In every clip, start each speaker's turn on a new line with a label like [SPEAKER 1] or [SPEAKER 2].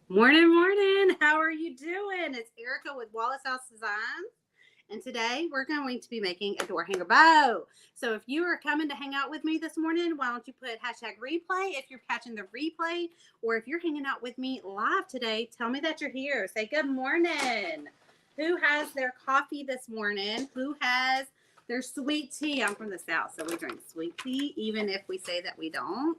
[SPEAKER 1] Morning, morning. How are you doing? It's Erica with Wallace House Designs. And today we're going to be making a door hanger bow. So if you are coming to hang out with me this morning, why don't you put hashtag replay if you're catching the replay, or if you're hanging out with me live today, tell me that you're here. Say good morning. Who has their coffee this morning? Who has their sweet tea? I'm from the South, so we drink sweet tea, even if we say that we don't.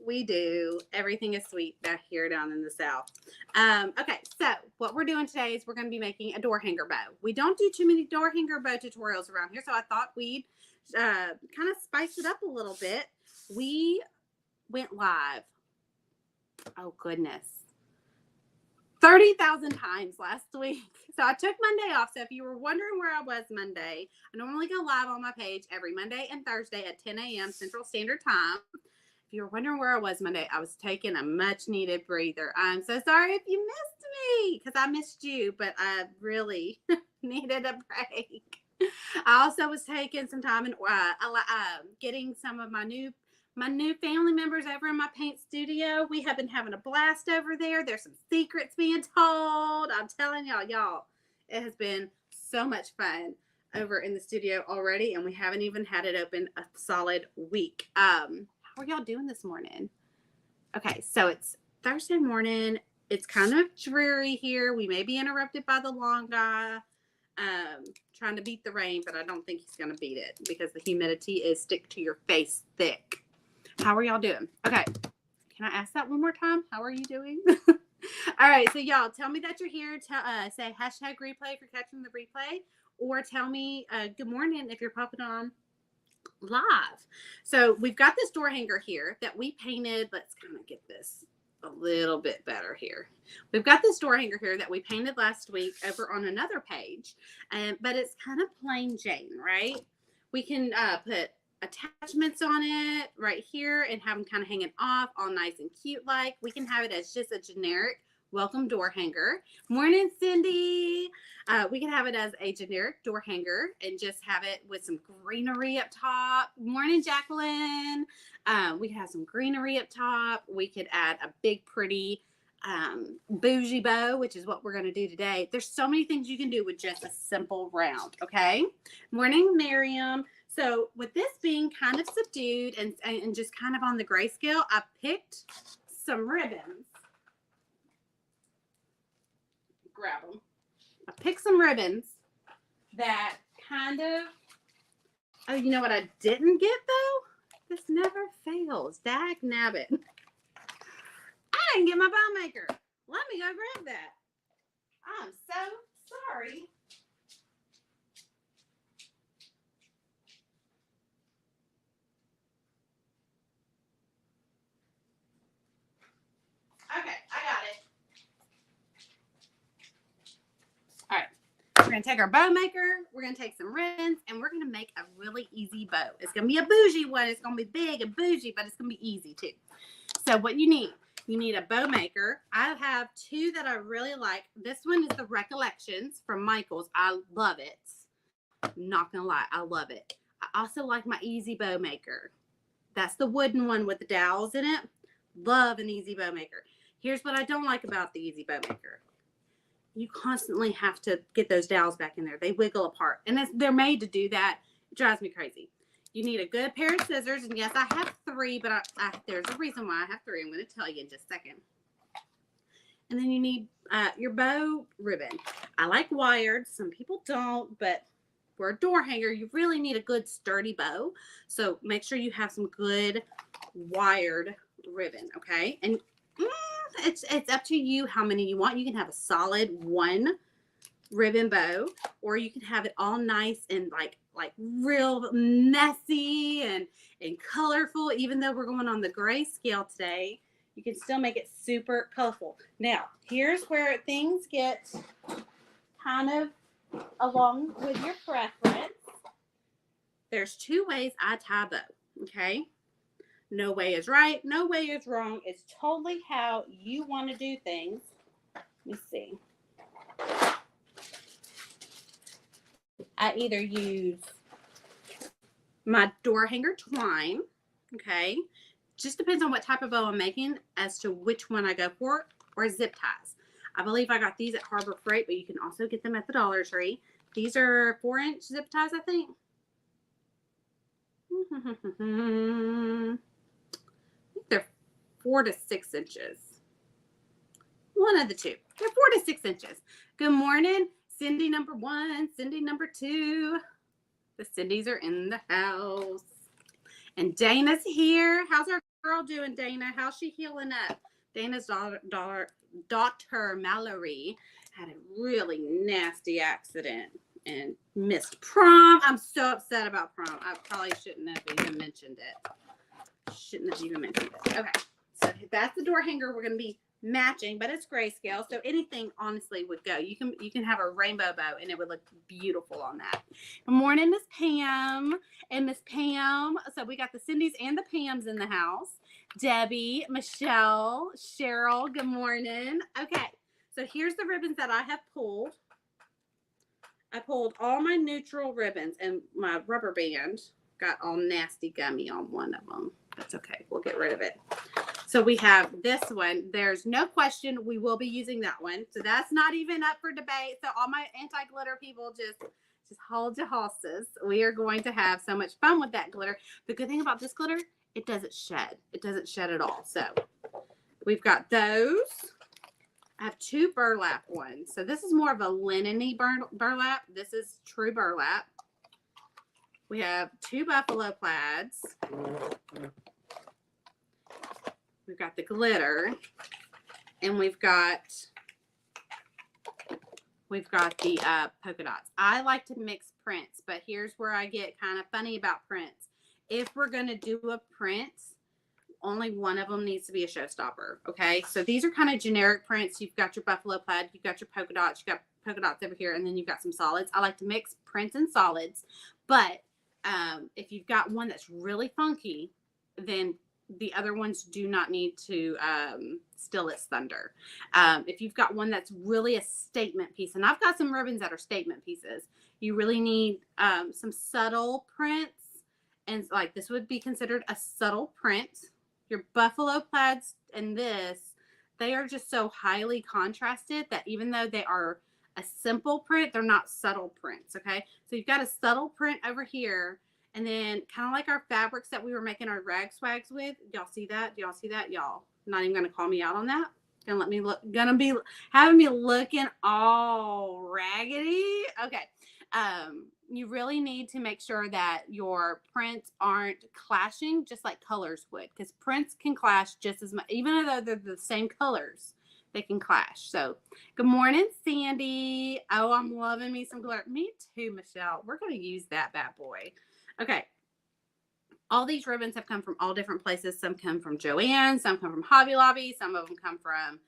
[SPEAKER 1] We do. Everything is sweet back here down in the South. Okay, so what we're doing today is we're going to be making a door hanger bow. We don't do too many door hanger bow tutorials around here, so I thought we'd kind of spice it up a little bit. We went live. Oh, goodness. 30,000 times last week. So I took Monday off. So if you were wondering where I was Monday, I normally go live on my page every Monday and Thursday at 10 a.m. Central Standard Time. If you were wondering where I was Monday, I was taking a much needed breather. I'm so sorry if you missed me, because I missed you, but I really needed a break. I also was taking some time and getting some of my new family members over in my paint studio. We have been having a blast over there. There's some secrets being told. I'm telling y'all, it has been so much fun over in the studio already, and we haven't even had it open a solid week. How are y'all doing this morning? Okay, so it's Thursday morning. It's kind of dreary here. We may be interrupted by the long guy trying to beat the rain, but I don't think he's going to beat it because the humidity is stick to your face thick. How are y'all doing? Okay, can I ask that one more time? How are you doing? All right, so y'all tell me that you're here. Say hashtag replay if you're catching the replay, or tell me good morning if you're popping on live. So we've got this door hanger here that we painted. Let's kind of get this a little bit better here. We've got this door hanger here that we painted last week over on another page, but it's kind of plain Jane, right? We can put attachments on it right here and have them kind of hanging off all nice and cute like. We can have it as just a generic welcome door hanger. Morning, Cindy. We can have it as a generic door hanger and just have it with some greenery up top. Morning, Jacqueline. We could have some greenery up top. We could add a big, pretty bougie bow, which is what we're going to do today. There's so many things you can do with just a simple round, okay? Morning, Miriam. So with this being kind of subdued and just kind of on the grayscale, I picked some ribbons. Grab them. I picked some ribbons that kind of, oh, you know what I didn't get though? This never fails. Dag nabbit. I didn't get my bow maker. Let me go grab that. I'm so sorry. Okay, I got it. All right. We're going to take our bow maker, we're going to take some ribbons, and we're going to make a really easy bow. It's going to be a bougie one. It's going to be big and bougie, but it's going to be easy too. So what you need a bow maker. I have two that I really like. This one is the Recollections from Michaels. I love it. Not going to lie, I love it. I also like my Easy Bow Maker. That's the wooden one with the dowels in it. Love an Easy Bow Maker. Here's what I don't like about the Easy Bow Maker. You constantly have to get those dowels back in there. They wiggle apart. And they're made to do that. It drives me crazy. You need a good pair of scissors. And yes, I have three, but there's a reason why I have three. I'm going to tell you in just a second. And then you need your bow ribbon. I like wired. Some people don't, but for a door hanger, you really need a good sturdy bow. So make sure you have some good wired ribbon, okay? And it's up to you how many you want. You can have a solid one ribbon bow, or you can have it all nice and like real messy and colorful. Even though we're going on the grayscale today, you can still make it super colorful. Now, here's where things get kind of along with your preference. There's two ways I tie bow, okay? No way is right. No way is wrong. It's totally how you want to do things. Let me see. I either use my door hanger twine, okay, just depends on what type of bow I'm making as to which one I go for, or zip ties. I believe I got these at Harbor Freight, but you can also get them at the Dollar Tree. These are 4-inch zip ties, I think. I think they're 4 to 6 inches. One of the two. They're 4 to 6 inches. Good morning, Cindy number 1, Cindy number 2. The Cindys are in the house. And Dana's here. How's our girl doing, Dana? How's she healing up? Dana's daughter Mallory had a really nasty accident and missed prom. I'm so upset about prom. I probably shouldn't have even mentioned it. Okay, so that's the door hanger we're going to be matching, but it's grayscale, so anything honestly would go. You can have a rainbow bow and it would look beautiful on that. Good morning, Miss Pam and Miss Pam. So we got the Cindys and the Pams in the house. Debbie, Michelle, Cheryl, good morning. Okay, so here's the ribbons that I have pulled. I pulled all my neutral ribbons, and my rubber band got all nasty gummy on one of them. That's okay, we'll get rid of it. So we have this one. There's no question we will be using that one. So that's not even up for debate. So all my anti-glitter people, just hold your horses. We are going to have so much fun with that glitter. The good thing about this glitter, it doesn't shed. It doesn't shed at all. So we've got those. I have 2 burlap ones. So this is more of a linen-y burlap. This is true burlap. We have 2 buffalo plaids. We've got the glitter, and we've got the polka dots. I like to mix prints, but here's where I get kind of funny about prints. If we're going to do a print, only one of them needs to be a showstopper, okay? So these are kind of generic prints. You've got your buffalo plaid, you've got your polka dots, you've got polka dots over here, and then you've got some solids. I like to mix prints and solids, but if you've got one that's really funky, then the other ones do not need to steal its thunder. If you've got one that's really a statement piece, and I've got some ribbons that are statement pieces, you really need some subtle prints, and like this would be considered a subtle print. Your buffalo plaids and this, they are just so highly contrasted that even though they are a simple print, they're not subtle prints, okay? So you've got a subtle print over here, and then kind of like our fabrics that we were making our rag swags with. Y'all see that? Do y'all see that? Y'all not even going to call me out on that? Gonna be having me looking all raggedy. Okay. You really need to make sure that your prints aren't clashing just like colors would, because prints can clash just as much, even though they're the same colors, they can clash. So good morning, Sandy. Oh, I'm loving me some glitter. Me too, Michelle. We're going to use that bad boy. Okay. All these ribbons have come from all different places. Some come from Joann, some come from Hobby Lobby, some of them come from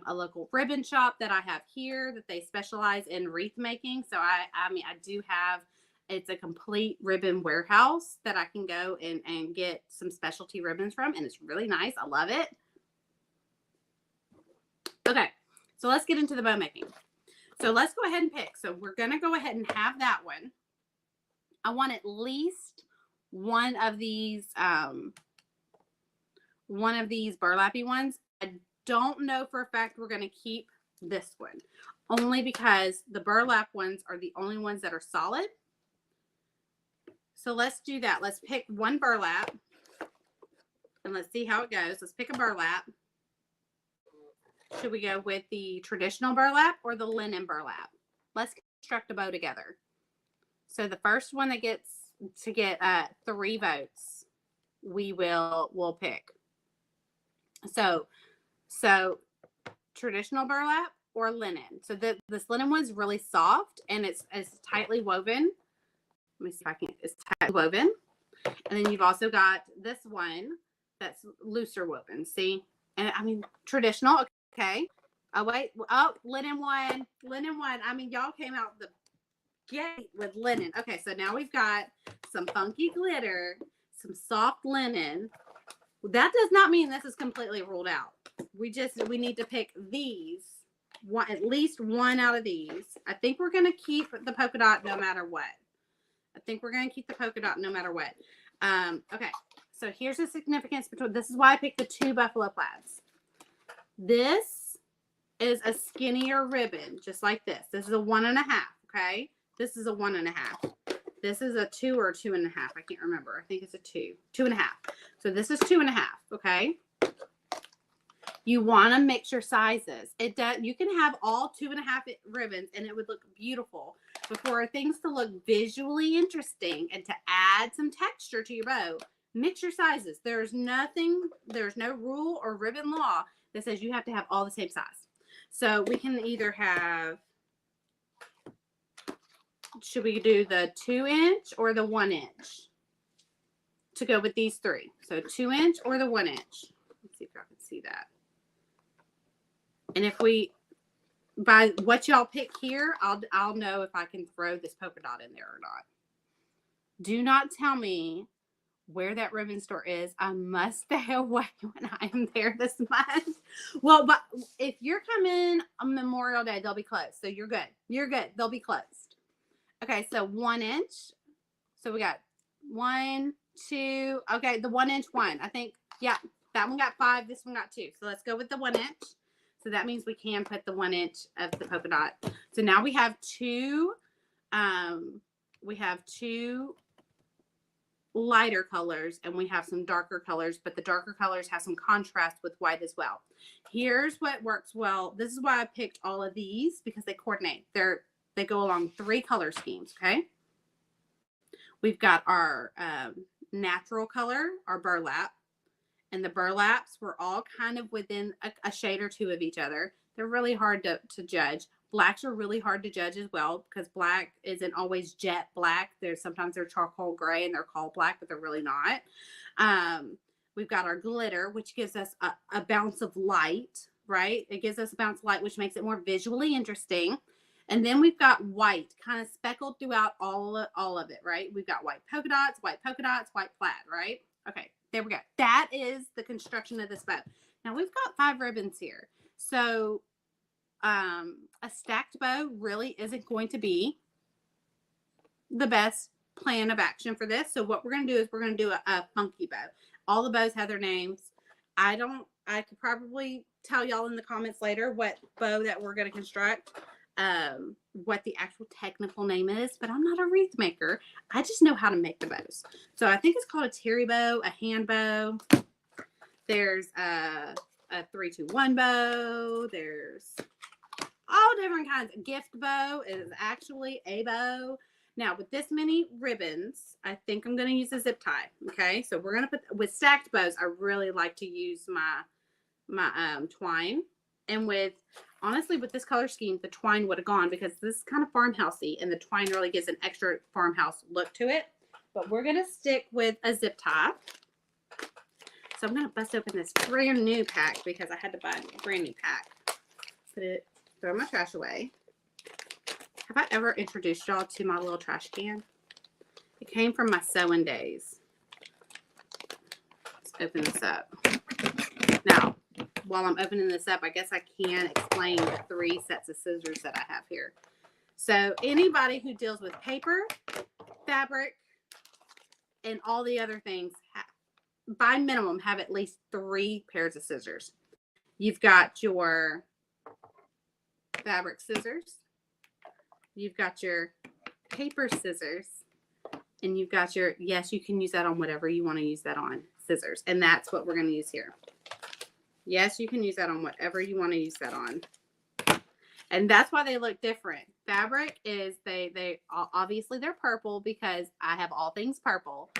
[SPEAKER 1] a local ribbon shop that I have here that they specialize in wreath making. So I do have, it's a complete ribbon warehouse that I can go and get some specialty ribbons from, and it's really nice. I love it. Okay, so let's get into the bow making. So let's go ahead and pick. So we're going to go ahead and have that one. I want at least one of these burlappy ones. I don't know for a fact we're going to keep this one, only because the burlap ones are the only ones that are solid. So let's do that. Let's pick one burlap and let's see how it goes. Let's pick a burlap. Should we go with the traditional burlap or the linen burlap? Let's construct a bow together. So the first one that gets to get 3 votes, we'll pick. So traditional burlap or linen. So this linen one's really soft and it's tightly woven. Let me see if I can. It's tightly woven. And then you've also got this one that's looser woven. See? And I mean traditional. Okay. Oh wait. Oh, linen one. I mean, y'all came out the gate with linen. Okay, so now we've got some funky glitter, some soft linen. That does not mean this is completely ruled out. We need to pick these, at least one out of these. I think we're going to keep the polka dot no matter what. Okay, So here's the significance between, this is why I picked the 2 buffalo plaids. This is a skinnier ribbon, just like this. This is a 1.5, okay? This is a 1.5. This is a 2 or a 2.5. I can't remember. I think it's a 2. 2.5. So this is 2.5, okay? You want to mix your sizes. It does. You can have all 2.5 ribbons and it would look beautiful. But for things to look visually interesting and to add some texture to your bow, mix your sizes. There's no rule or ribbon law that says you have to have all the same size. So we can either have, should we do the 2-inch or the 1-inch to go with these 3? So 2-inch or the 1-inch. Let's see if I can see that. And if we, by what y'all pick here, I'll know if I can throw this polka dot in there or not. Do not tell me where that ribbon store is. I must stay away when I am there this month. Well, but if you're coming on Memorial Day, they'll be closed. So you're good. You're good. They'll be closed. Okay, so 1-inch. So we got 1, 2. Okay, the 1-inch one. I think, yeah, that one got 5. This one got 2. So let's go with the 1-inch. So that means we can put the 1-inch of the polka dot. So now we have 2. We have 2 lighter colors and we have some darker colors, but the darker colors have some contrast with white as well. Here's what works well. This is why I picked all of these, because they coordinate. They go along 3 color schemes. Okay. We've got our natural color, our burlap. And the burlaps were all kind of within a shade or 2 of each other. They're really hard to judge. Blacks are really hard to judge as well, because black isn't always jet black. Sometimes they're charcoal gray and they're called black, but they're really not. We've got our glitter, which gives us a bounce of light, right? It gives us a bounce of light, which makes it more visually interesting. And then we've got white kind of speckled throughout all of it, right? We've got white polka dots, white plaid, right? Okay. There we go. That is the construction of this bow. Now we've got 5 ribbons here. So a stacked bow really isn't going to be the best plan of action for this. So what we're going to do is we're going to do a funky bow. All the bows have their names. I could probably tell y'all in the comments later what bow that we're going to construct, what the actual technical name is, but I'm not a wreath maker. I just know how to make the bows. So I think it's called a terry bow, a hand bow. There's a 3-2-1 bow. There's all different kinds. A gift bow is actually a bow. Now with this many ribbons, I think I'm going to use a zip tie. Okay. So we're going to put, with stacked bows, I really like to use my twine. And honestly, with this color scheme, the twine would have gone, because this is kind of farmhousey and the twine really gives an extra farmhouse look to it. But we're going to stick with a zip tie. So I'm going to bust open this brand new pack, because I had to buy a brand new pack. Throw my trash away. Have I ever introduced y'all to my little trash can? It came from my sewing days. Let's open this up. Now, while I'm opening this up, I guess I can explain the 3 sets of scissors that I have here. So anybody who deals with paper, fabric, and all the other things, by minimum, have at least 3 pairs of scissors. You've got your fabric scissors, you've got your paper scissors, and you've got your, yes, you can use that on whatever you want to use that on, scissors. And that's what we're going to use here. Yes, you can use that on whatever you want to use that on. And that's why they look different. Fabric is, they obviously they're purple, because I have all things purple,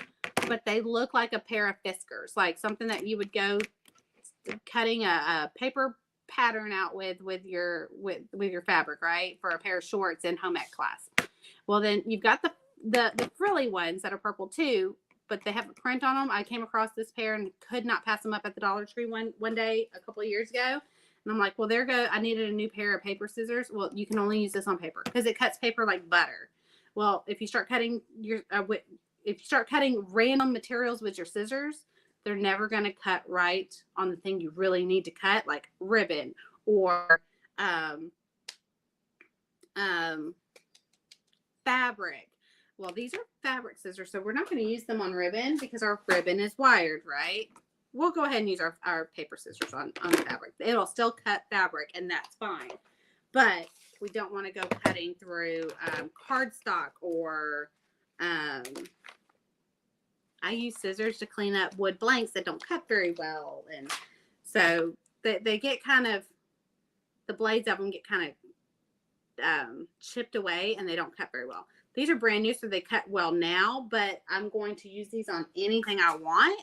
[SPEAKER 1] but they look like a pair of Fiskars, like something that you would go cutting a paper pattern out with your fabric, right? For a pair of shorts in home ec class. Well, then you've got the frilly ones that are purple too, but they have a print on them. I came across this pair and could not pass them up at the Dollar Tree one day a couple of years ago. And I'm like, well, there go. I needed a new pair of paper scissors. Well, you can only use this on paper, because it cuts paper like butter. Well, if you start cutting random materials with your scissors, they're never going to cut right on the thing you really need to cut, like ribbon or fabric. Well, these are fabric scissors, so we're not going to use them on ribbon because our ribbon is wired, right? We'll go ahead and use our paper scissors on fabric. It'll still cut fabric, and that's fine. But we don't want to go cutting through cardstock or I use scissors to clean up wood blanks that don't cut very well. And so they get kind of, the blades of them get kind of chipped away and they don't cut very well. These are brand new, so they cut well now, but I'm going to use these on anything I want.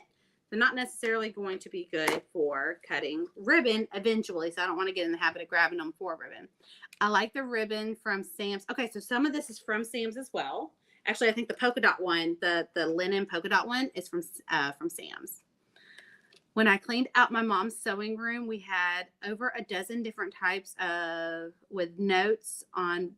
[SPEAKER 1] They're not necessarily going to be good for cutting ribbon eventually, so I don't want to get in the habit of grabbing them for ribbon. I like the ribbon from Sam's. Okay, so some of this is from Sam's as well. Actually, I think the polka dot one, the linen polka dot one, is from Sam's. When I cleaned out my mom's sewing room, we had over a dozen different types with notes on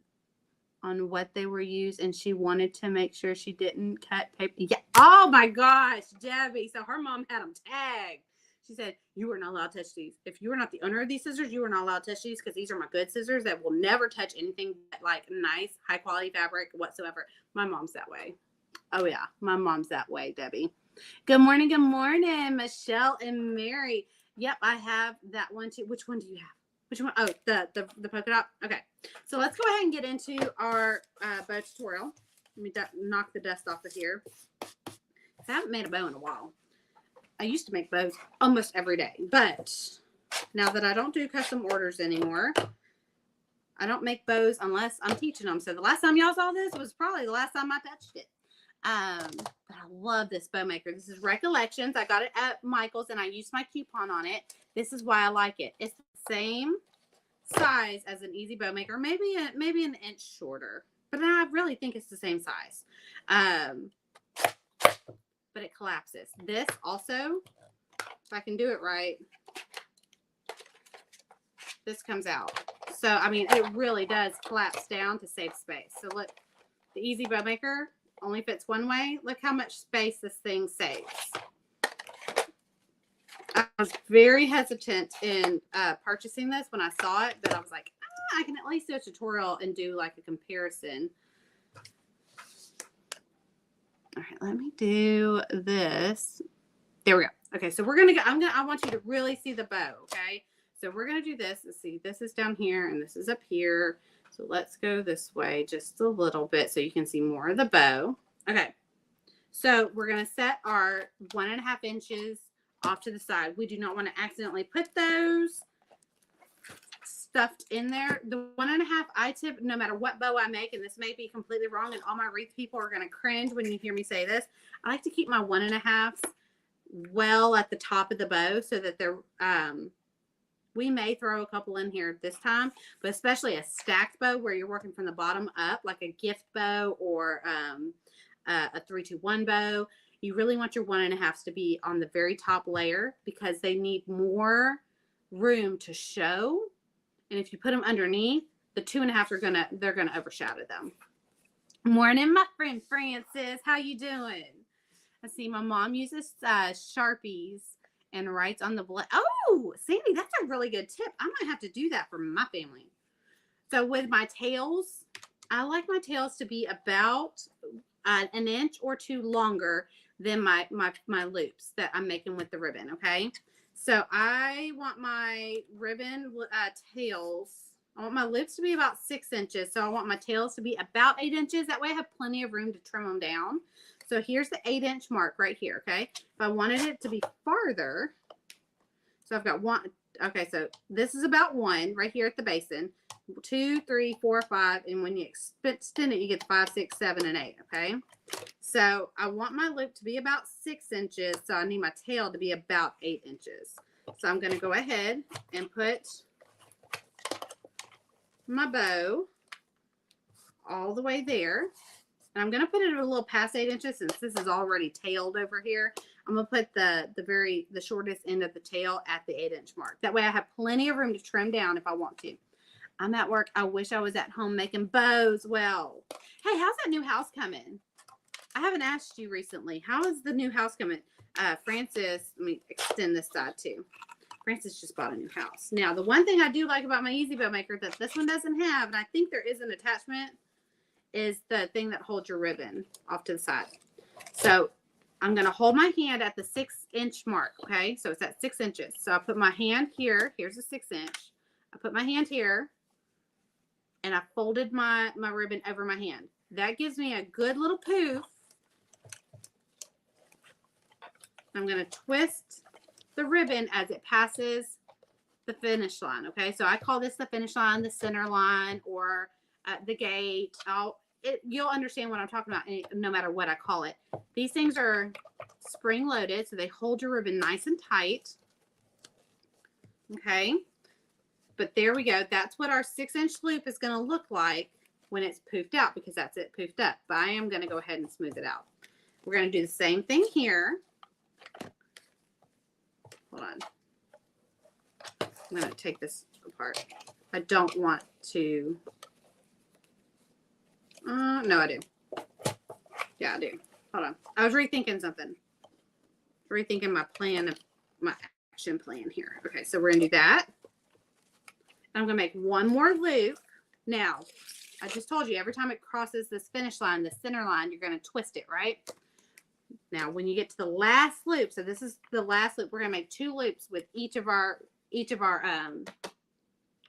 [SPEAKER 1] what they were used, and she wanted to make sure she didn't cut paper. Yeah. Oh my gosh, Debbie. So her mom had them tagged. She said, you are not allowed to touch these. If you are not the owner of these scissors, you are not allowed to touch these because these are my good scissors that will never touch anything like nice, high quality fabric whatsoever. My mom's that way. Oh yeah, my mom's that way, Debbie. Good morning, Michelle and Mary. Yep, I have that one too. Which one do you have? Which one? Oh, the polka dot. Okay, so let's go ahead and get into our bow tutorial. Let me knock the dust off of here. I haven't made a bow in a while. I used to make bows almost every day, but now that I don't do custom orders anymore, I don't make bows unless I'm teaching them. So the last time y'all saw this was probably the last time I touched it. But I love this bow maker. This is Recollections. I got it at Michael's and I used my coupon on it. This is why I like it. It's the same size as an easy bow maker, maybe an inch shorter, but I really think it's the same size. But it collapses. This also, if I can do it right, this comes out. So, I mean, it really does collapse down to save space. So look, the easy bow maker only fits one way. Look how much space this thing saves. I was very hesitant in purchasing this when I saw it, but I was like, I can at least do a tutorial and do like a comparison. All right, let me do this. There we go. Okay, so we're gonna go. I want you to really see the bow. Okay, so we're gonna do this. Let's see. This is down here, and this is up here. So let's go this way just a little bit so you can see more of the bow. Okay, so we're gonna set our 1.5 inches off to the side. We do not want to accidentally put those stuffed in there. The 1.5 I tip, no matter what bow I make, and this may be completely wrong, and all my wreath people are going to cringe when you hear me say this. I like to keep my 1.5 well at the top of the bow so that they're, we may throw a couple in here this time, but especially a stacked bow where you're working from the bottom up, like a gift bow or a 3-2-1 bow. You really want your 1.5s to be on the very top layer because they need more room to show. And if you put them underneath, the 2.5s they're gonna overshadow them. Morning, my friend Francis. How you doing? I see my mom uses Sharpies and writes on the blade. Oh, Sandy, that's a really good tip. I might have to do that for my family. So with my tails, I like my tails to be about an inch or two longer than my loops that I'm making with the ribbon. Okay. So I want my ribbon tails, I want my loops to be about 6 inches. So I want my tails to be about 8 inches. That way I have plenty of room to trim them down. So here's the 8-inch mark right here, okay? If I wanted it to be farther, so I've got one, okay, so this is about 1 right here at the basin. 2, 3, 4, 5, and when you extend it, you get 5, 6, 7, and 8, okay? So I want my loop to be about 6 inches, so I need my tail to be about 8 inches. So I'm going to go ahead and put my bow all the way there. And I'm going to put it a little past 8 inches since this is already tailed over here. I'm going to put the shortest end of the tail at the 8-inch mark. That way I have plenty of room to trim down if I want to. I'm at work. I wish I was at home making bows. Well, hey, how's that new house coming? I haven't asked you recently. How is the new house coming? Francis, let me extend this side too. Francis just bought a new house. Now, the one thing I do like about my Easy Bow Maker that this one doesn't have, and I think there is an attachment, is the thing that holds your ribbon off to the side. So I'm going to hold my hand at the 6-inch mark. Okay. So it's at 6 inches. So I put my hand here. Here's a 6-inch. I put my hand here and I folded my ribbon over my hand. That gives me a good little poof. I'm going to twist the ribbon as it passes the finish line. Okay. So I call this the finish line, the center line, or the gate. You'll understand what I'm talking about no matter what I call it. These things are spring loaded, so they hold your ribbon nice and tight. Okay. But there we go. That's what our 6-inch loop is going to look like when it's poofed out, because that's it poofed up. But I am going to go ahead and smooth it out. We're going to do the same thing here. Hold on. I'm going to take this apart. I don't want to. No, I do. Yeah, I do. Hold on. I was rethinking something. Rethinking my plan, my action plan here. Okay, so we're going to do that. I'm going to make one more loop. Now, I just told you, every time it crosses this finish line, the center line, you're going to twist it, right? Now, when you get to the last loop, so this is the last loop, we're going to make 2 loops with each of our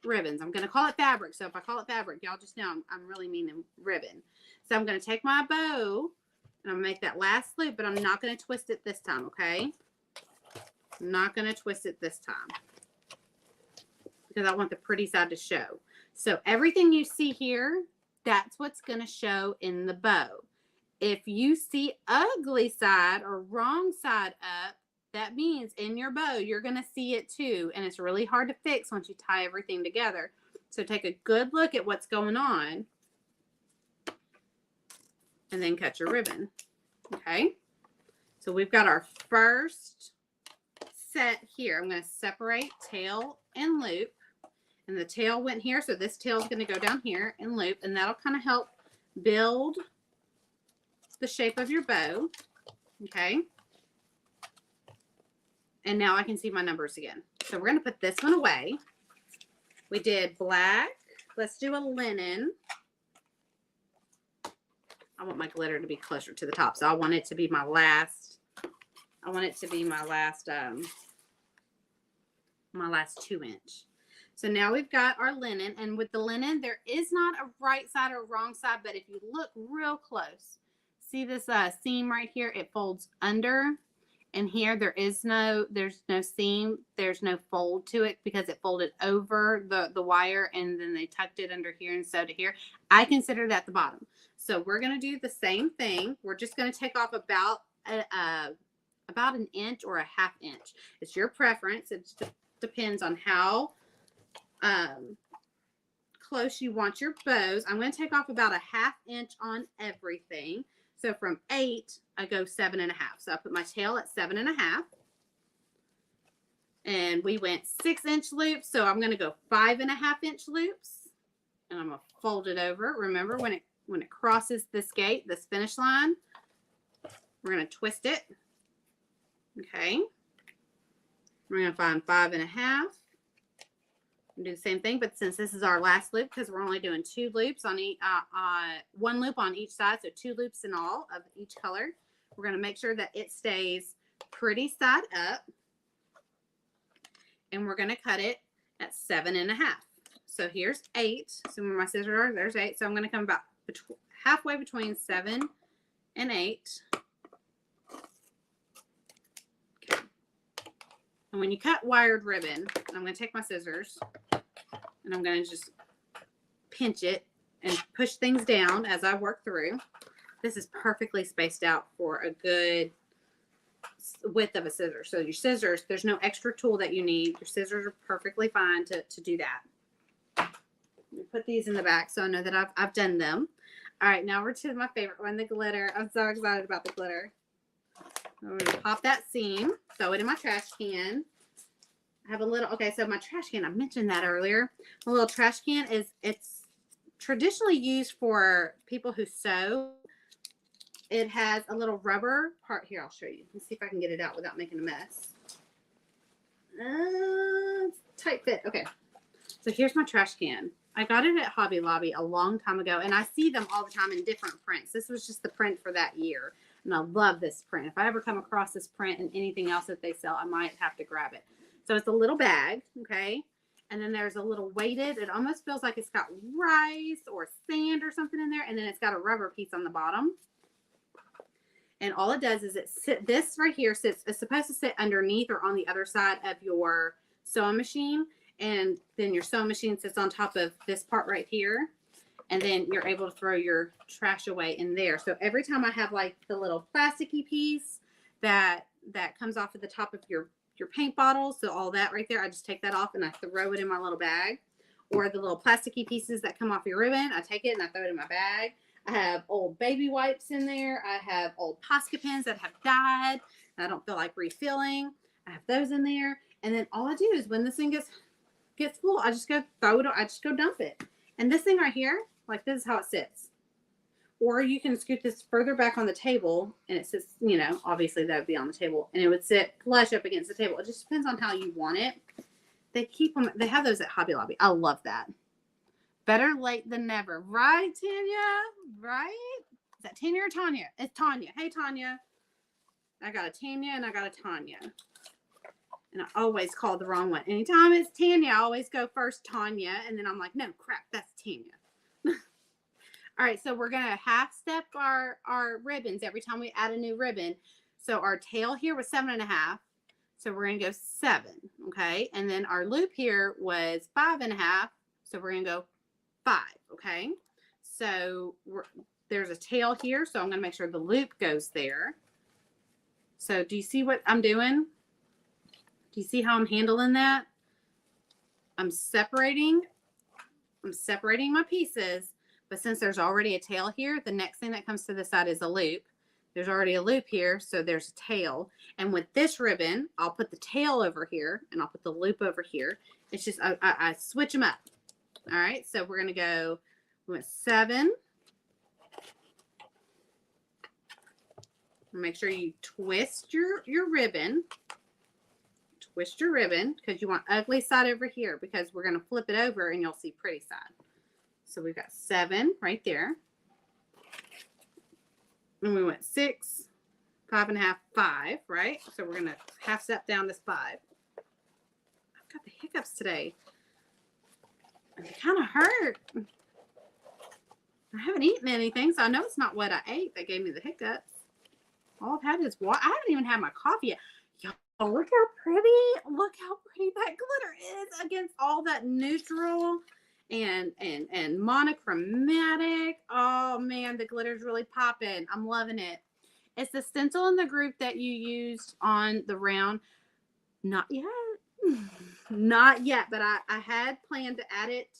[SPEAKER 1] ribbons. I'm going to call it fabric. So if I call it fabric, y'all just know I'm really meaning ribbon. So I'm going to take my bow and I'm going to make that last loop, but I'm not going to twist it this time. Okay. I'm not going to twist it this time because I want the pretty side to show. So everything you see here, that's what's going to show in the bow. If you see ugly side or wrong side up, that means in your bow, you're going to see it too. And it's really hard to fix once you tie everything together. So take a good look at what's going on and then cut your ribbon. Okay. So we've got our first set here. I'm going to separate tail and loop. And the tail went here. So this tail is going to go down here and loop. And that'll kind of help build the shape of your bow. Okay. And now I can see my numbers again. So we're going to put this one away. We did black. Let's do a linen. I want my glitter to be closer to the top. So I want it to be my last. I want it to be my last 2-inch. So now we've got our linen. And with the linen, there is not a right side or wrong side. But if you look real close, see this seam right here? It folds under. And here there's no seam, there's no fold to it because it folded over the wire and then they tucked it under here and sewed it here. I consider that the bottom. So we're going to do the same thing. We're just going to take off about an inch or a 1/2 inch. It's your preference. It depends on how close you want your bows. I'm going to take off about a 1/2 inch on everything. So from 8, I go 7.5. So I put my tail at 7.5. And we went 6-inch loops. So I'm going to go 5.5-inch loops. And I'm going to fold it over. Remember, when it crosses this gate, this finish line, we're going to twist it. Okay. We're going to find 5.5. And do the same thing, but since this is our last loop, because we're only doing 2 loops on each, 1 loop on each side, so 2 loops in all of each color, we're going to make sure that it stays pretty side up, and we're going to cut it at 7.5. So here's 8. So where my scissors are, there's 8. So I'm going to come about halfway between 7 and 8. Okay. And when you cut wired ribbon, I'm going to take my scissors and I'm going to just pinch it and push things down as I work through. This is perfectly spaced out for a good width of a scissor. So your scissors, there's no extra tool that you need. Your scissors are perfectly fine to do that. Put these in the back so I know that I've done them. All right, now we're to my favorite one, the glitter. I'm so excited about the glitter. I'm going to pop that seam, throw it in my trash can. I have a little, okay, so my trash can, I mentioned that earlier. My little trash can it's traditionally used for people who sew. It has a little rubber part here. I'll show you. Let's see if I can get it out without making a mess. Tight fit. Okay. So here's my trash can. I got it at Hobby Lobby a long time ago, and I see them all the time in different prints. This was just the print for that year, and I love this print. If I ever come across this print and anything else that they sell, I might have to grab it. So it's a little bag, okay? And then there's a little weighted. It almost feels like it's got rice or sand or something in there, and then it's got a rubber piece on the bottom. And all it does is this right here sits, it's supposed to sit underneath or on the other side of your sewing machine. And then your sewing machine sits on top of this part right here. And then you're able to throw your trash away in there. So every time I have like the little plasticky piece that comes off at the top of your paint bottle, so all that right there, I just take that off and I throw it in my little bag. Or the little plasticky pieces that come off your ribbon, I take it and I throw it in my bag. I have old baby wipes in there. I have old Posca pens that have died and I don't feel like refilling. I have those in there. And then all I do is when this thing gets full, I just go throw it, I just go dump it. And this thing right here, like this is how it sits. Or you can scoot this further back on the table and it sits, you know, obviously that would be on the table and it would sit flush up against the table. It just depends on how you want it. They keep them, they have those at Hobby Lobby. I love that. Better late than never. Right, Tanya? Right? Is that Tanya or Tanya? It's Tanya. Hey, Tanya. I got a Tanya and I got a Tanya. And I always call the wrong one. Anytime it's Tanya, I always go first Tanya. And then I'm like, no, crap, that's Tanya. All right, so we're going to half step our ribbons every time we add a new ribbon. So our tail here was 7.5. So we're going to go 7, okay? And then our loop here was 5.5. So we're going to go 5, okay? So there's a tail here. So I'm going to make sure the loop goes there. So do you see what I'm doing? Do you see how I'm handling that? I'm separating my pieces, but since there's already a tail here, the next thing that comes to the side is a loop. There's already a loop here, so there's a tail. And with this ribbon, I'll put the tail over here, and I'll put the loop over here. It's just, I switch them up. All right, so we're going to go with 7. Make sure you twist your ribbon. Twist your ribbon because you want ugly side over here because we're going to flip it over and you'll see pretty side. So we've got 7 right there. And we went 6, 5.5, 5, right? So we're going to half step down this 5. I've got the hiccups today. They kind of hurt. I haven't eaten anything, so I know it's not what I ate that gave me the hiccups. All I've had is water. I haven't even had my coffee yet. Y'all, look how pretty. Look how pretty that glitter is against all that neutral and monochromatic. Oh man, the glitter's really popping. I'm loving it. It's the stencil in the group that you used on the round. Not yet. Not yet, but I had planned to add it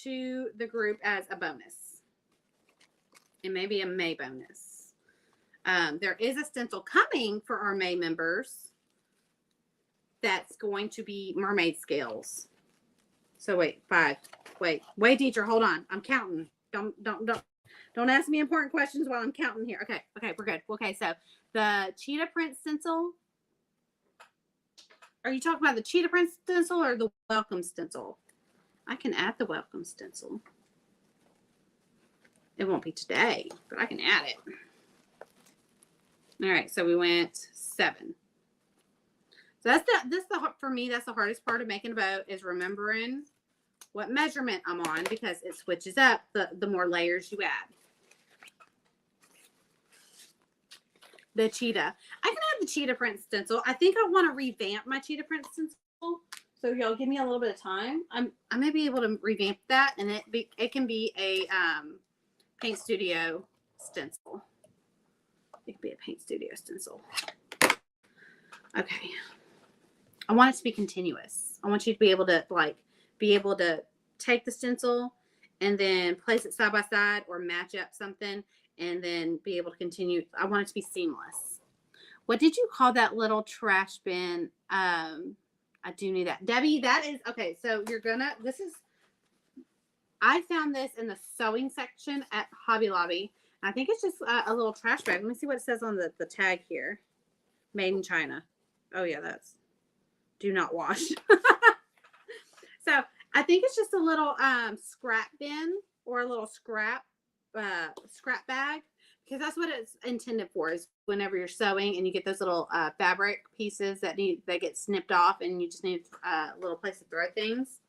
[SPEAKER 1] to the group as a bonus. And maybe a May bonus. There is a stencil coming for our May members that's going to be mermaid scales. So wait, 5. Wait, teacher, hold on. I'm counting. Don't ask me important questions while I'm counting here. Okay, we're good. Okay, so the Cheetah print stencil. Are you talking about the Cheetah print stencil or the welcome stencil? I can add the welcome stencil. It won't be today, but I can add it. All right, so we went 7. So for me, that's the hardest part of making a bow is remembering what measurement I'm on because it switches up the more layers you add. The Cheetah. I can add the Cheetah print stencil. I think I want to revamp my Cheetah print stencil. So y'all give me a little bit of time. I may be able to revamp that and it can be a Paint Studio stencil. It could be a Paint Studio stencil. Okay. I want it to be continuous. I want you to be able to take the stencil and then place it side by side or match up something and then be able to continue. I want it to be seamless. What did you call that little trash bin? I do need that. Debbie, that is, okay, so I found this in the sewing section at Hobby Lobby. I think it's just a little trash bag. Let me see what it says on the tag here. Made in China. Oh, yeah, that's do not wash. So I think it's just a little scrap bin or a little scrap bag, because that's what it's intended for, is whenever you're sewing and you get those little fabric pieces that get snipped off and you just need a little place to throw things.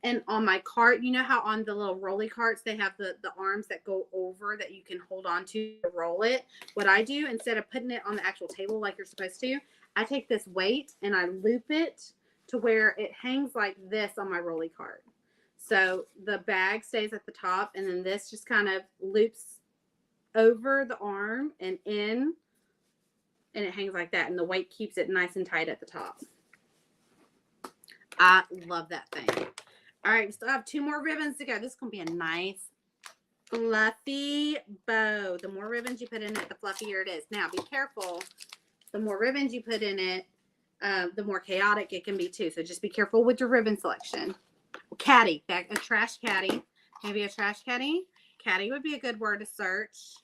[SPEAKER 1] And on my cart, you know how on the little rolly carts they have the arms that go over that you can hold on to roll it? What I do, instead of putting it on the actual table like you're supposed to, I take this weight and I loop it to where it hangs like this on my rolly cart. So the bag stays at the top, and then this just kind of loops over the arm and in, and it hangs like that, and the weight keeps it nice and tight at the top. I love that thing. All right, we still have 2 more ribbons to go. This is going to be a nice fluffy bow. The more ribbons you put in it, the fluffier it is. Now, be careful. The more ribbons you put in it, the more chaotic it can be too. So just be careful with your ribbon selection. Caddy, a trash caddy. Maybe a trash caddy. Caddy would be a good word to search.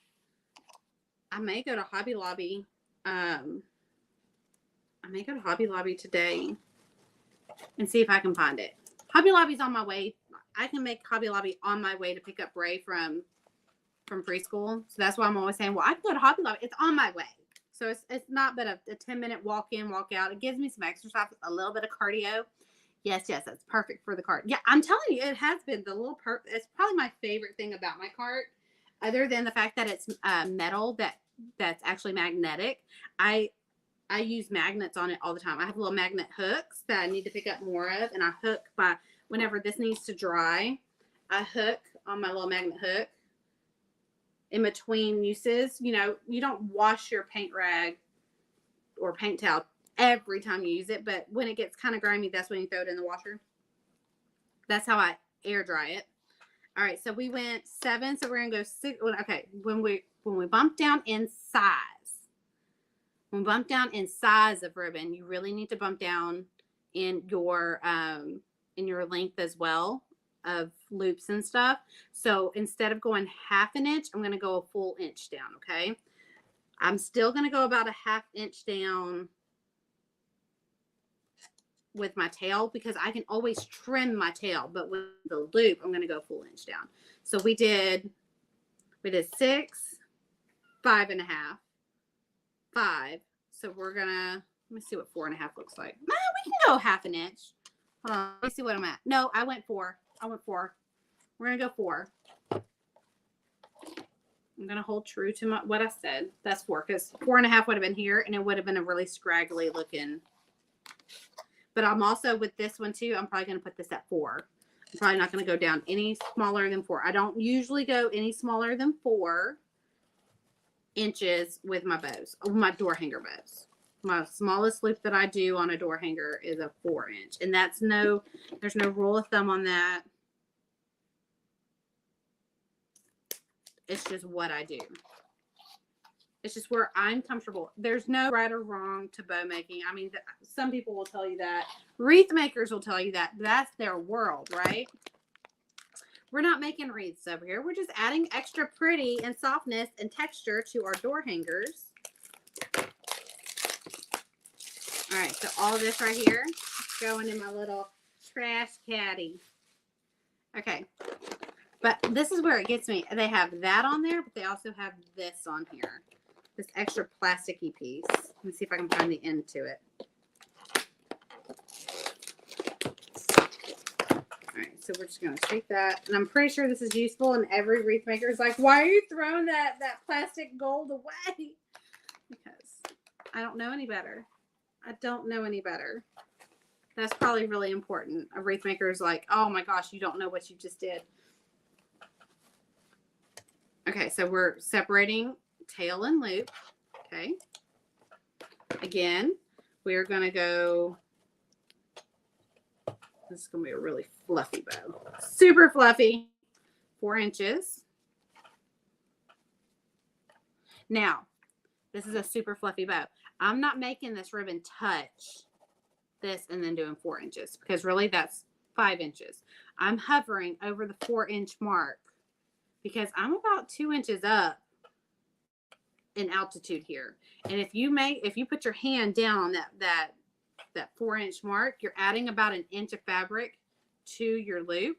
[SPEAKER 1] I may go to Hobby Lobby. I may go to Hobby Lobby today and see if I can find it. Hobby Lobby's on my way. I can make Hobby Lobby on my way to pick up Bray from preschool. So that's why I'm always saying, well, I can go to Hobby Lobby. It's on my way. So it's not but a 10-minute walk in, walk out. It gives me some exercise, a little bit of cardio. Yes, that's perfect for the cart. Yeah, I'm telling you, it has been the little it's probably my favorite thing about my cart, other than the fact that it's metal that's actually magnetic. I use magnets on it all the time. I have little magnet hooks that I need to pick up more of, and I hook by whenever this needs to dry. I hook on my little magnet hook in between uses. You know, you don't wash your paint rag or paint towel every time you use it, but when it gets kind of grimy, that's when you throw it in the washer. That's how I air dry it. All right, so we went 7, so we're gonna go 6. Okay, when we bump down in size. When we bump down in size of ribbon, you really need to bump down in your length as well of loops and stuff. So instead of going half an inch, I'm going to go a full inch down. Okay. I'm still going to go about a half inch down with my tail, because I can always trim my tail, but with the loop, I'm going to go full inch down. So we did 6, 5.5, 5. So we're gonna, let me see what 4.5 looks like. We can go half an inch. Hold on, let me see what I'm at. No, I went 4. We're gonna go 4. I'm gonna hold true to what I said. That's 4, because 4.5 would have been here, and it would have been a really scraggly looking. But I'm also, with this one too, I'm probably gonna put this at 4. I'm probably not gonna go down any smaller than 4. I don't usually go any smaller than 4 inches with my bows, my door hanger bows. My smallest loop that I do on a door hanger is a 4 inch, and there's no rule of thumb on that. It's just what I do. It's just where I'm comfortable. There's no right or wrong to bow making. I mean, some people will tell you that. Wreath makers will tell you that. That's their world, right? We're not making wreaths over here. We're just adding extra pretty and softness and texture to our door hangers. All right, so all of this right here is going in my little trash caddy. Okay, but this is where it gets me. They have that on there, but they also have this on here. This extra plasticky piece. Let me see if I can find the end to it. So we're just going to take that. And I'm pretty sure this is useful. And every wreath maker is like, why are you throwing that plastic gold away? Because I don't know any better. I don't know any better. That's probably really important. A wreath maker is like, oh my gosh, you don't know what you just did. Okay, so we're separating tail and loop. Okay. Again, we're going to go... This is going to be a really fluffy bow. Super fluffy. 4 inches. Now, this is a super fluffy bow. I'm not making this ribbon touch this and then doing 4 inches, because really that's 5 inches. I'm hovering over the 4-inch mark because I'm about 2 inches up in altitude here. And if you put your hand down on that 4-inch mark, you're adding about an inch of fabric to your loop.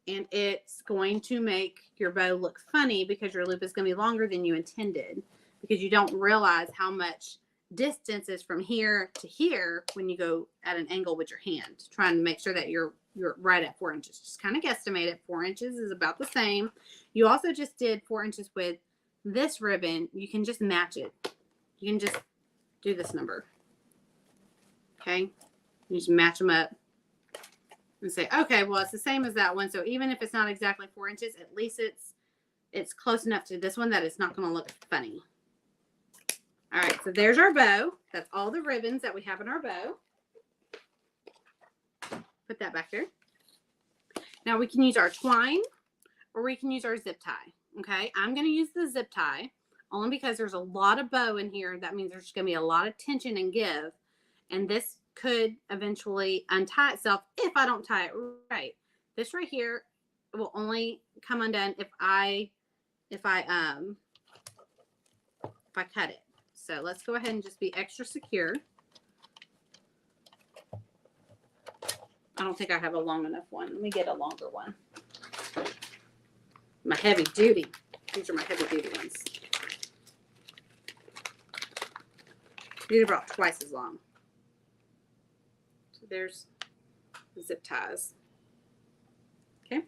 [SPEAKER 1] And it's going to make your bow look funny because your loop is going to be longer than you intended, because you don't realize how much distance is from here to here when you go at an angle with your hand, trying to make sure that you're right at 4 inches. Just kind of guesstimate it. 4 inches is about the same. You also just did 4 inches with this ribbon. You can just match it. You can just do this number. Okay. You just match them up and say, okay, well, it's the same as that one. So even if it's not exactly 4 inches, at least it's close enough to this one that it's not going to look funny. All right, so there's our bow. That's all the ribbons that we have in our bow. Put that back there. Now we can use our twine or we can use our zip tie. Okay, I'm going to use the zip tie only because there's a lot of bow in here. That means there's going to be a lot of tension and give. And this could eventually untie itself if I don't tie it right. This right here will only come undone if I cut it. So let's go ahead and just be extra secure. I don't think I have a long enough one. Let me get a longer one. My heavy duty. These are my heavy duty ones. These are about twice as long. So there's the zip ties. Okay.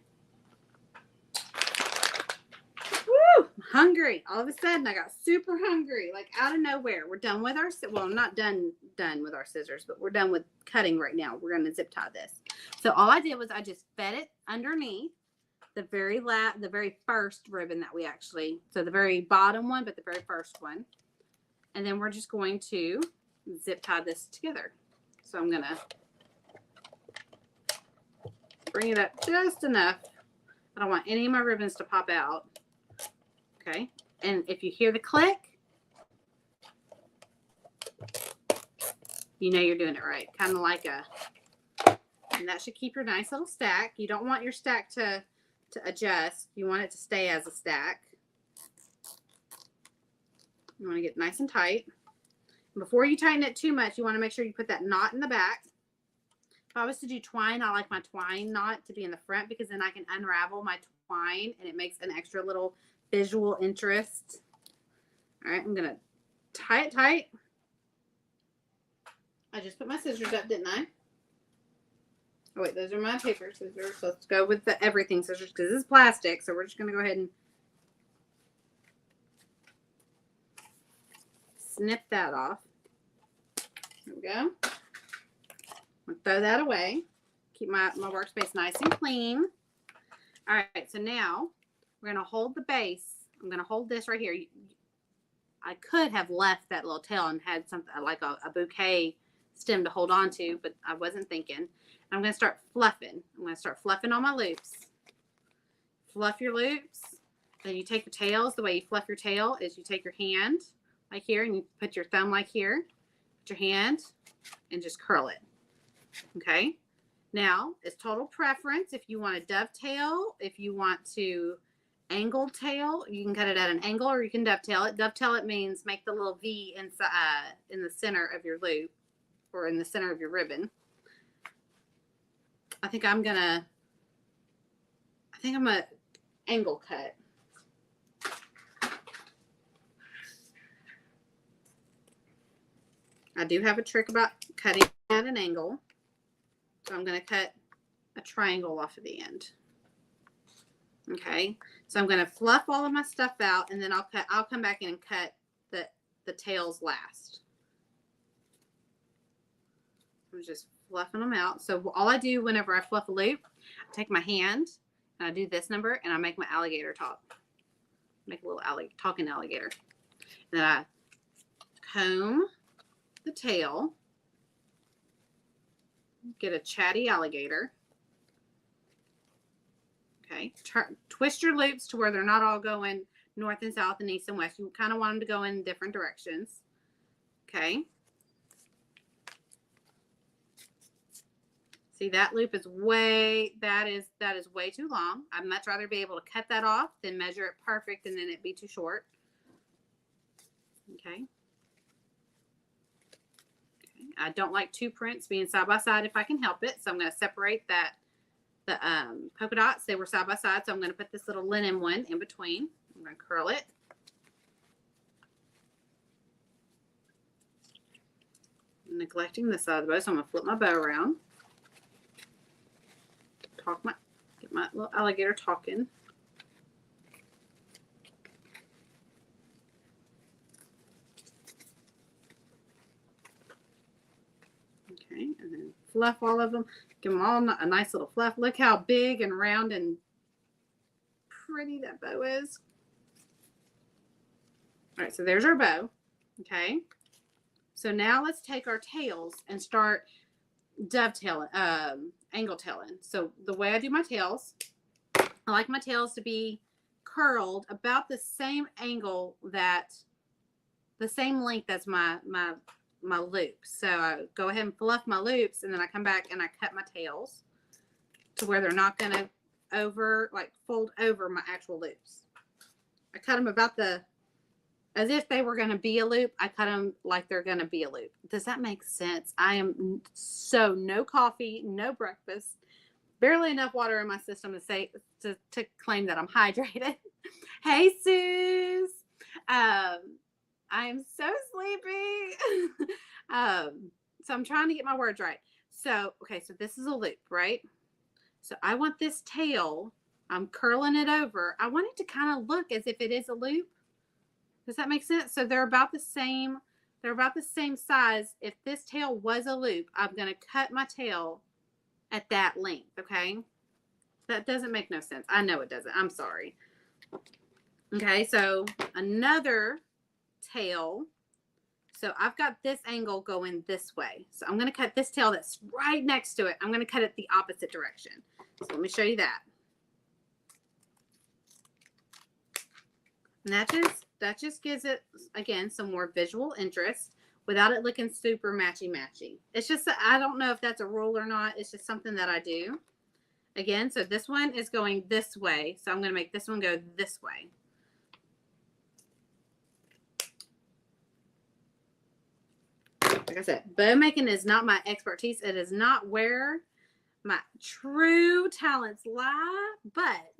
[SPEAKER 1] Woo! I'm hungry. All of a sudden, I got super hungry, like out of nowhere. We're done with our, well, not done with our scissors, but we're done with cutting right now. We're going to zip tie this. So all I did was I just fed it underneath the very first ribbon that we actually, so the very bottom one, but the very first one. And then we're just going to zip tie this together. So I'm going to bring it up just enough. I don't want any of my ribbons to pop out. Okay. And if you hear the click, you know you're doing it right. Kind of like and that should keep your nice little stack. You don't want your stack to adjust. You want it to stay as a stack. You want to get nice and tight. Before you tighten it too much, you want to make sure you put that knot in the back. If I was to do twine, I like my twine knot to be in the front because then I can unravel my twine and it makes an extra little visual interest. All right, I'm going to tie it tight. I just put my scissors up, didn't I? Oh, wait, those are my paper scissors. So let's go with the everything scissors because this is plastic. So we're just going to go ahead and snip that off. There we go. I'll throw that away. Keep my workspace nice and clean. All right, so now we're going to hold the base. I'm going to hold this right here. I could have left that little tail and had something like a bouquet stem to hold on to, but I wasn't thinking. I'm going to start fluffing. I'm going to start fluffing all my loops. Fluff your loops. Then you take your tails. The way you fluff your tail is you take your hand like here and you put your thumb like here. Put your hand and just curl it. Okay. Now, it's total preference. If you want a dovetail, if you want to angle tail, you can cut it at an angle or you can dovetail it. Dovetail it means make the little V inside in the center of your loop or in the center of your ribbon. I think I'm gonna angle cut. I do have a trick about cutting at an angle. So I'm going to cut a triangle off of the end. Okay. So I'm going to fluff all of my stuff out and then I'll come back in and cut the tails last. I'm just fluffing them out. So all I do whenever I fluff a loop, I take my hand and I do this number and I make my alligator talk. Make a little talking alligator. And then I comb the tail. Get a chatty alligator. Okay. Twist your loops to where they're not all going north and south and east and west. You kind of want them to go in different directions. Okay. See, that loop is that is way too long. I'd much rather be able to cut that off than measure it perfect and then it be too short. Okay. I don't like two prints being side by side if I can help it. So I'm going to separate the polka dots. They were side by side. So I'm going to put this little linen one in between. I'm going to curl it. I'm neglecting this side of the bow. So I'm going to flip my bow around. Get my little alligator talking. Okay, and then fluff all of them. Give them all a nice little fluff. Look how big and round and pretty that bow is. All right, so there's our bow. Okay, so now let's take our tails and start dovetailing, angle tailing. So the way I do my tails, I like my tails to be curled about the same angle the same length as my loops. So I go ahead and fluff my loops, and then I come back and I cut my tails to where they're not going to fold over my actual loops. I cut them about as if they were going to be a loop. I cut them like they're going to be a loop. Does that make sense? I am so no coffee, no breakfast, barely enough water in my system to claim that I'm hydrated. Hey, Suze. I am so sleepy. So I'm trying to get my words right. So, okay, so this is a loop, right? So I want this tail, I'm curling it over. I want it to kind of look as if it is a loop. Does that make sense? So they're about the same size. If this tail was a loop, I'm going to cut my tail at that length, okay? That doesn't make no sense. I know it doesn't. I'm sorry. Okay, so another tail. So I've got this angle going this way. So I'm going to cut this tail that's right next to it. I'm going to cut it the opposite direction. So let me show you that. And that just gives it, again, some more visual interest without it looking super matchy-matchy. It's just, I don't know if that's a rule or not. It's just something that I do. Again, so this one is going this way. So I'm going to make this one go this way. Like I said, bow making is not my expertise. It is not where my true talents lie, but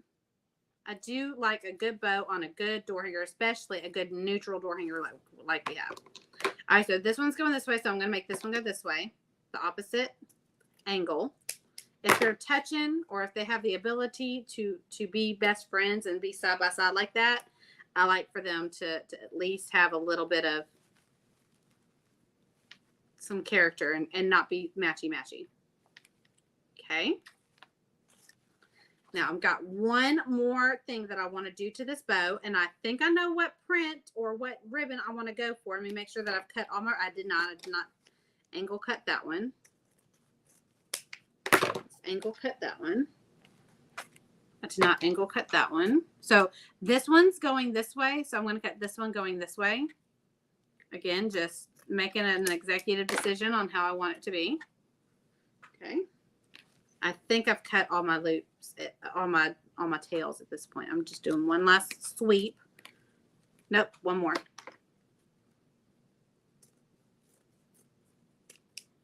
[SPEAKER 1] I do like a good bow on a good door hanger, especially a good neutral door hanger like we have. All right, so this one's going this way, so I'm going to make this one go this way, the opposite angle. If they're touching, or if they have the ability to be best friends and be side by side like that, I like for them to at least have a little bit of some character and not be matchy-matchy. Okay. Now I've got one more thing that I want to do to this bow, and I think I know what print or what ribbon I want to go for. Let me make sure that I've cut all my, I did not angle cut that one. Let's angle cut that one. I did not angle cut that one. So this one's going this way, so I'm going to cut this one going this way. Again, just making an executive decision on how I want it to be. Okay. I think I've cut all my loops, all my tails at this point. I'm just doing one last sweep. Nope, one more.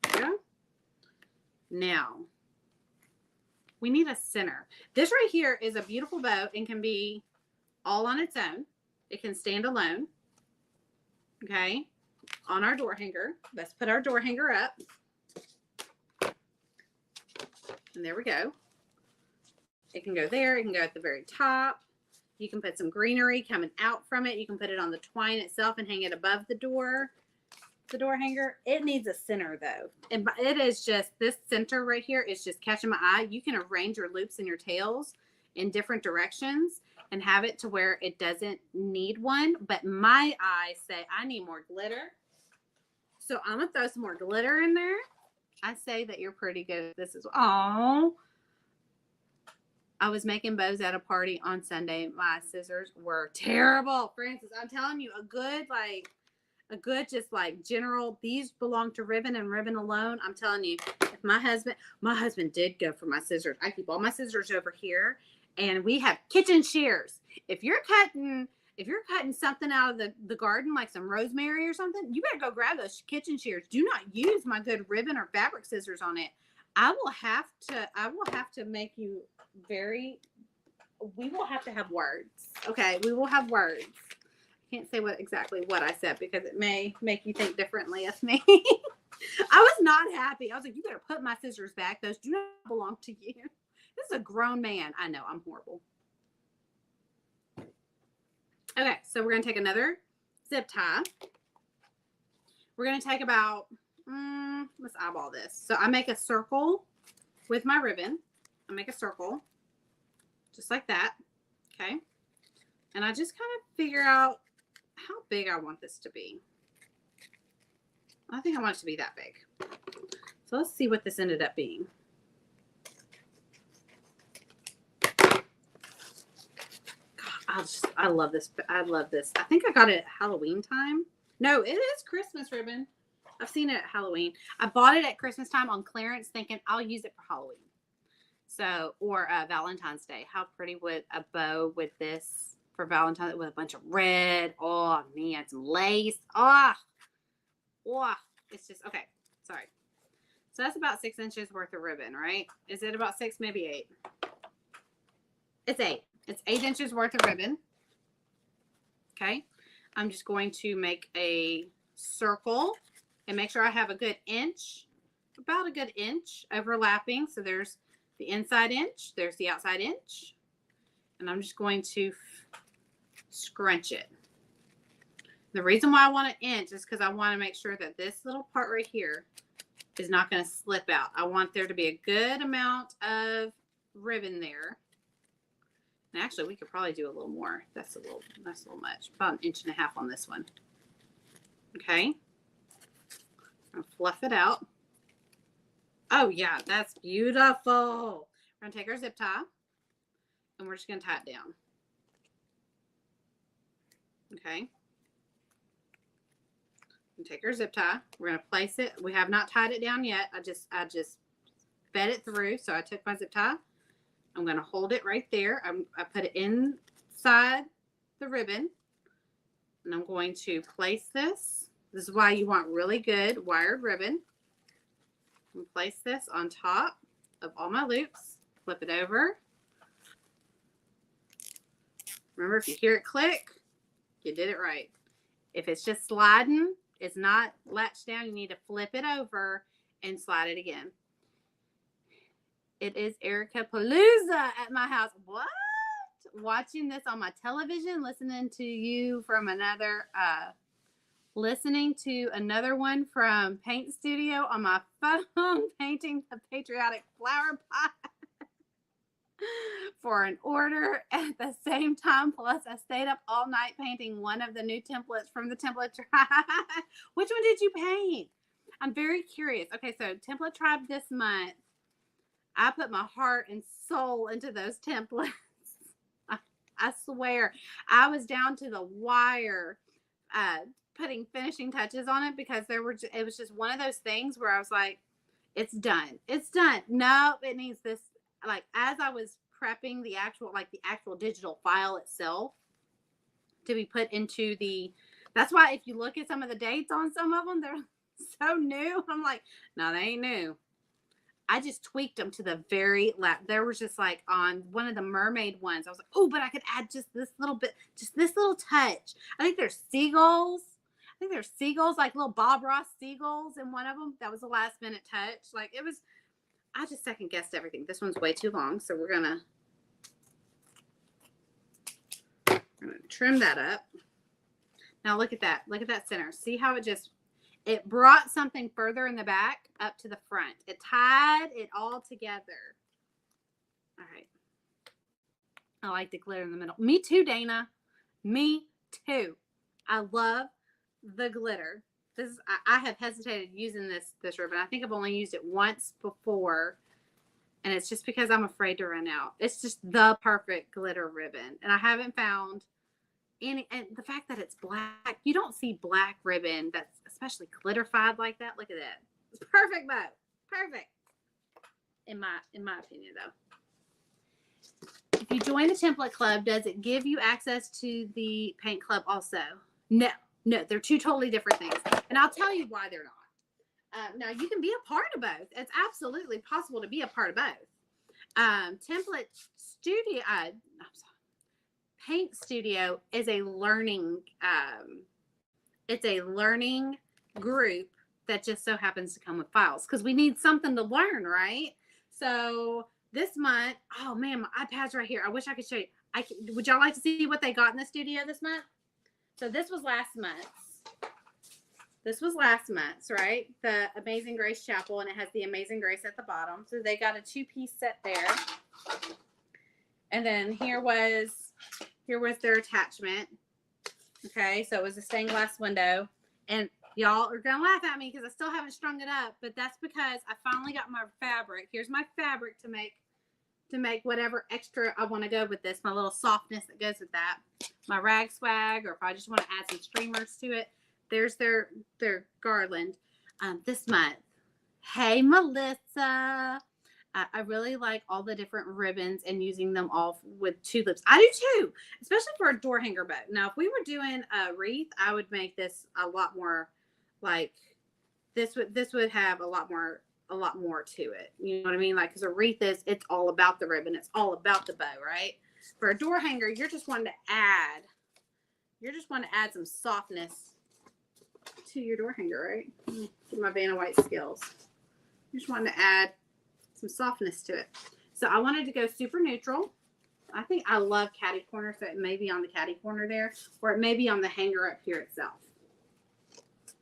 [SPEAKER 1] There we go. Now, we need a center. This right here is a beautiful bow and can be all on its own. It can stand alone. Okay. On our door hanger. Let's put our door hanger up. And there we go. It can go there. It can go at the very top. You can put some greenery coming out from it. You can put it on the twine itself and hang it above the door hanger. It needs a center though. And it is just, this center right here is just catching my eye. You can arrange your loops and your tails in different directions and have it to where it doesn't need one. But my eyes say I need more glitter. So I'm going to throw some more glitter in there. I say that you're pretty good at this as well. Oh, I was making bows at a party on Sunday. My scissors were terrible. Francis, I'm telling you, a good just like general, these belong to ribbon and ribbon alone. I'm telling you, if my husband did go for my scissors. I keep all my scissors over here, and we have kitchen shears. If you're cutting if you're cutting something out of the garden, like some rosemary or something, you better go grab those kitchen shears. Do not use my good ribbon or fabric scissors on it. I will have to make you very, we will have to have words. Okay, we will have words. I can't say exactly what I said because it may make you think differently of me. I was not happy. I was like, you better put my scissors back. Those do not belong to you. This is a grown man. I know, I'm horrible. Okay, so we're going to take another zip tie. We're going to take about, let's eyeball this. So I make a circle with my ribbon. I make a circle just like that. Okay. And I just kind of figure out how big I want this to be. I think I want it to be that big. So let's see what this ended up being. I love this. I love this. I think I got it at Halloween time. No, it is Christmas ribbon. I've seen it at Halloween. I bought it at Christmas time on clearance thinking I'll use it for Halloween. So, or Valentine's Day. How pretty would a bow with this for Valentine's with a bunch of red? Oh, man, some lace. Oh, it's just, okay. Sorry. So that's about 6 inches worth of ribbon, right? Is it about 6, maybe 8? It's 8. It's 8 inches worth of ribbon. Okay. I'm just going to make a circle and make sure I have a good inch, about a good inch overlapping. So there's the inside inch, there's the outside inch, and I'm just going to scrunch it. The reason why I want an inch is because I want to make sure that this little part right here is not going to slip out. I want there to be a good amount of ribbon there. And actually, we could probably do a little more. That's a little much. About 1.5 inches on this one. Okay. I'm going to fluff it out. Oh, yeah, that's beautiful. We're going to take our zip tie, and we're just going to tie it down. Okay. And take our zip tie. We're going to place it. We have not tied it down yet. I just fed it through. So I took my zip tie. I'm going to hold it right there. I put it inside the ribbon, and I'm going to place this. This is why you want really good wired ribbon. And place this on top of all my loops. Flip it over. Remember, if you hear it click, you did it right. If it's just sliding, it's not latched down, you need to flip it over and slide it again. It is Erica Palooza at my house. What? Watching this on my television, listening to you from another, listening to another one from Paint Studio on my phone, painting the patriotic flower pot for an order at the same time. Plus, I stayed up all night painting one of the new templates from the Template Tribe. Which one did you paint? I'm very curious. Okay, so Template Tribe this month. I put my heart and soul into those templates. I swear. I was down to the wire putting finishing touches on it because it was just one of those things where I was like, it's done. It's done. No, it needs this. Like, as I was prepping the actual digital file itself to be put into that's why if you look at some of the dates on some of them, they're so new. I'm like, no, they ain't new. I just tweaked them to the very last. There was just like on one of the mermaid ones, I was like, oh, but I could add just this little bit, just this little touch. I think there's seagulls. Like little Bob Ross seagulls in one of them. That was a last minute touch. Like it was, I just second guessed everything. This one's way too long. So we're going to trim that up. Now look at that. Look at that center. See how it brought something further in the back up to the front. It tied it all together. All right. I like the glitter in the middle. Me too, Dana. Me too. I love the glitter. I have hesitated using this ribbon. I think I've only used it once before. And it's just because I'm afraid to run out. It's just the perfect glitter ribbon. And I haven't found and the fact that it's black, you don't see black ribbon that's especially glitterified like that. Look at that. It's perfect bow. Perfect. In my opinion though. if you join the template club, does it give you access to the paint club also? No, they're two totally different things. And I'll tell you why they're not. Now, you can be a part of both. It's absolutely possible to be a part of both. Template Studio, Paint Studio is a learning, it's a learning group that just so happens to come with files because we need something to learn, right? So this month, oh man, my iPad's right here. I wish I could show you. Would y'all like to see what they got in the studio this month? So this was last month's. This was last month's, right? The Amazing Grace Chapel, and it has the Amazing Grace at the bottom. So they got a 2-piece set there. And then here was their attachment. Okay, so it was a stained glass window. And y'all are going to laugh at me because I still haven't strung it up, but that's because I finally got my fabric. Here's my fabric to make whatever extra I want to go with this, my little softness that goes with that. My rag swag, or if I just want to add some streamers to it. There's their garland this month. Hey, Melissa. I really like all the different ribbons and using them all with tulips. I do too, especially for a door hanger bow. Now, if we were doing a wreath, I would make this a lot more like this would have a lot more to it. You know what I mean? Like, because a wreath it's all about the ribbon. It's all about the bow, right? For a door hanger, you're just wanting to add some softness to your door hanger, right? Get my Vanna White skills. You just wanted to add some softness to it. So I wanted to go super neutral. I think I love catty corner, so it may be on the catty corner there, or it may be on the hanger up here itself.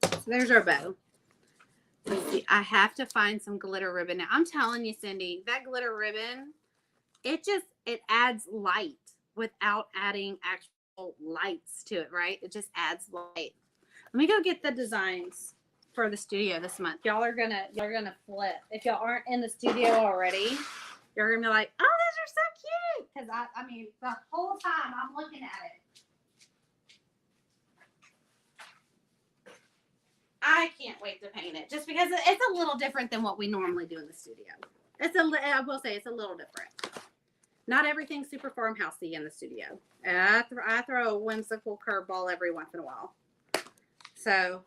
[SPEAKER 1] So there's our bow. Let's see. I have to find some glitter ribbon. Now, I'm telling you, Cindy, that glitter ribbon, it adds light without adding actual lights to it, right? It just adds light. Let me go get the designs for the studio this month. Y'all are gonna flip. If y'all aren't in the studio already, you're gonna be like, oh, those are so cute. Because I mean, the whole time I'm looking at it, I can't wait to paint it. Just because it's a little different than what we normally do in the studio. I will say it's a little different. Not everything's super farmhousey in the studio. And I throw a whimsical curveball every once in a while. So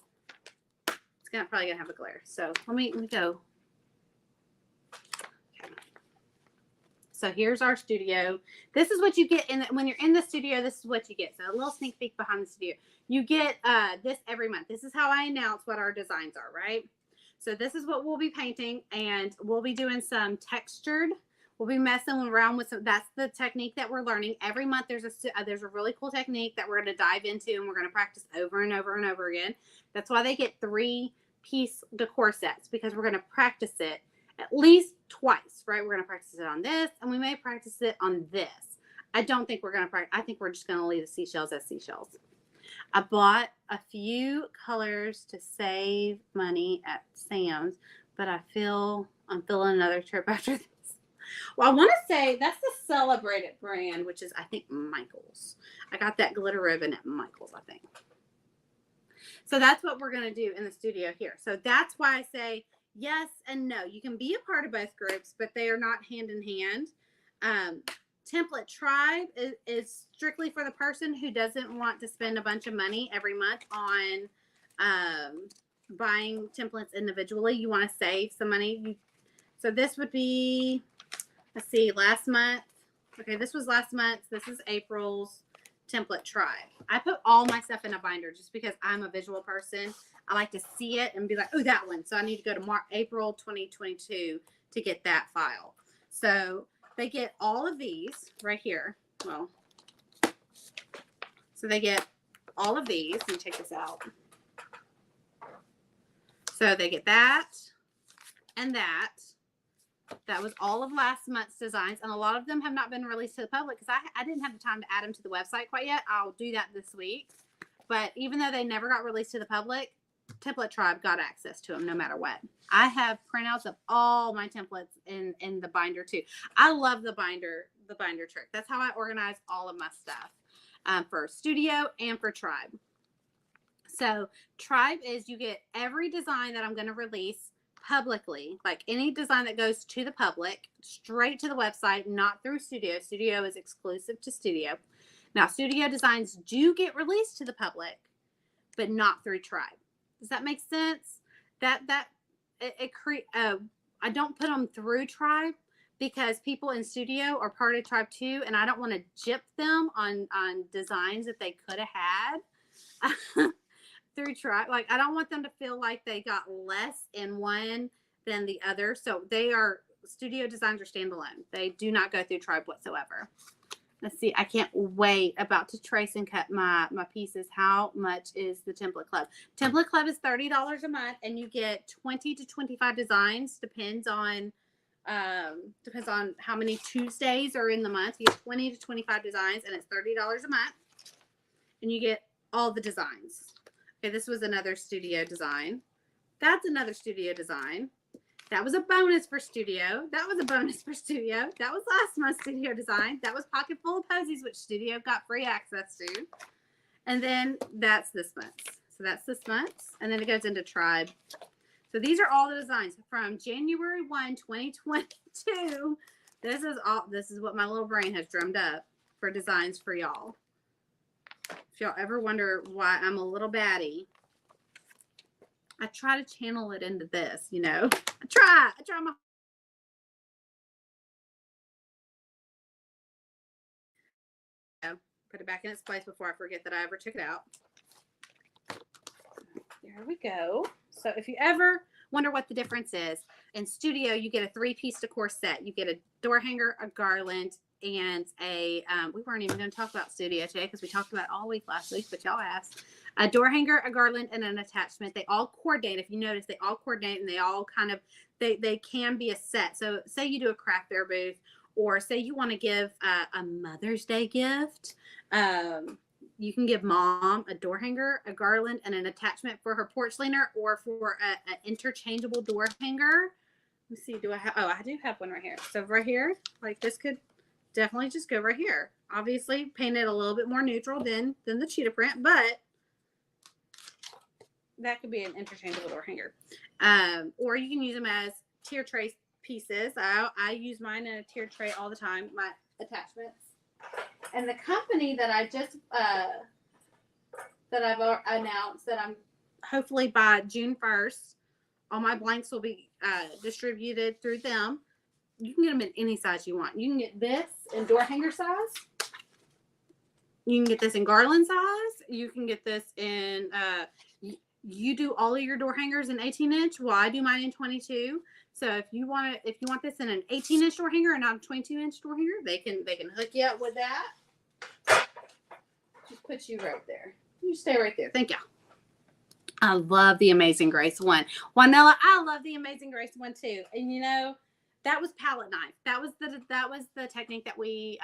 [SPEAKER 1] it's probably gonna have a glare. So let me go. Okay. So here's our studio. This is what you get when you're in the studio. This is what you get. So a little sneak peek behind the studio. You get this every month. This is how I announce what our designs are, right? So this is what we'll be painting, and we'll be doing some textured. We'll be messing around with some. That's the technique that we're learning every month. There's a really cool technique that we're going to dive into, and we're going to practice over and over and over again. That's why they get 3-piece decor sets, because we're going to practice it at least twice, right? We're going to practice it on this, and we may practice it on this. I don't think we're going to practice. I think we're just going to leave the seashells as seashells. I bought a few colors to save money at Sam's, but I'm feeling another trip after this. Well, I want to say that's the Celebrated brand, which is, I think, Michael's. I got that glitter ribbon at Michael's, I think. So that's what we're going to do in the studio here. So that's why I say yes and no. You can be a part of both groups, but they are not hand in hand. Template Tribe is strictly for the person who doesn't want to spend a bunch of money every month on buying templates individually. You want to save some money. So this would be, let's see, last month. Okay, this was last month. This is April's Template Tribe. I put all my stuff in a binder just because I'm a visual person. I like to see it and be like, oh, that one. So I need to go to April 2022 to get that file. So they get all of these right here. Well, so they get all of these. Let me take this out. So they get that and that. That was all of last month's designs, and a lot of them have not been released to the public because I didn't have the time to add them to the website quite yet. I'll do that this week. But even though they never got released to the public, Template Tribe got access to them no matter what. I have printouts of all my templates in the binder too. I love the binder trick. That's how I organize all of my stuff for Studio and for Tribe. So Tribe is you get every design that I'm going to release publicly, like any design that goes to the public, straight to the website, not through Studio. Studio is exclusive to Studio. Now, Studio designs do get released to the public, but not through Tribe. Does that make sense? I don't put them through Tribe because people in Studio are part of Tribe too, and I don't want to gyp them on designs that they could have had through Tribe. Like, I don't want them to feel like they got less in one than the other. So Studio designs are standalone. They do not go through Tribe whatsoever. Let's see. I can't wait about to trace and cut my pieces. How much is the Template Club? Template Club is $30 a month, and you get 20 to 25 designs. Depends on how many Tuesdays are in the month. You get 20 to 25 designs, and it's $30 a month, and you get all the designs. Okay, this was another Studio design. That's another Studio design. That was a bonus for Studio. That was a bonus for Studio. That was last month's Studio design. That was Pocket Full of Posies, which Studio got free access to. And then that's this month. So that's this month. And then it goes into Tribe. So these are all the designs from January 1, 2022. This is what my little brain has drummed up for designs for y'all. If y'all ever wonder why I'm a little baddie, I try to channel it into this, you know. I try my put it back in its place before I forget that I ever took it out. There we go. So if you ever wonder what the difference is, in Studio you get a 3-piece decor set. You get a door hanger, a garland, and a we weren't even going to talk about Studio today because we talked about it all week last week, but y'all asked. A door hanger, a garland, and an attachment. They all coordinate. If you notice, they all coordinate, and they all kind of they can be a set. So say you do a craft fair booth, or say you want to give a Mother's Day gift. You can give Mom a door hanger, a garland, and an attachment for her porch leaner, or for an interchangeable door hanger. Let me see. Do I have? Oh, I do have one right here. So right here, like this could definitely just go right here. Obviously, painted a little bit more neutral than the cheetah print, but that could be an interchangeable door hanger. Or you can use them as tier tray pieces. I use mine in a tier tray all the time, my attachments. And the company that I just that I've announced that I'm hopefully by June 1st, all my blanks will be distributed through them. You can get them in any size you want. You can get this in door hanger size. You can get this in garland size. You can get this in you do all of your door hangers in 18-inch. Well, I do mine in 22. So if you want this in an 18-inch door hanger and not a 22-inch door hanger, they can hook you up with that. Just put you right there. You stay right there. Thank you. I love the Amazing Grace one. Juanella, I love the Amazing Grace one too. And you know, that was palette knife. That was the technique that we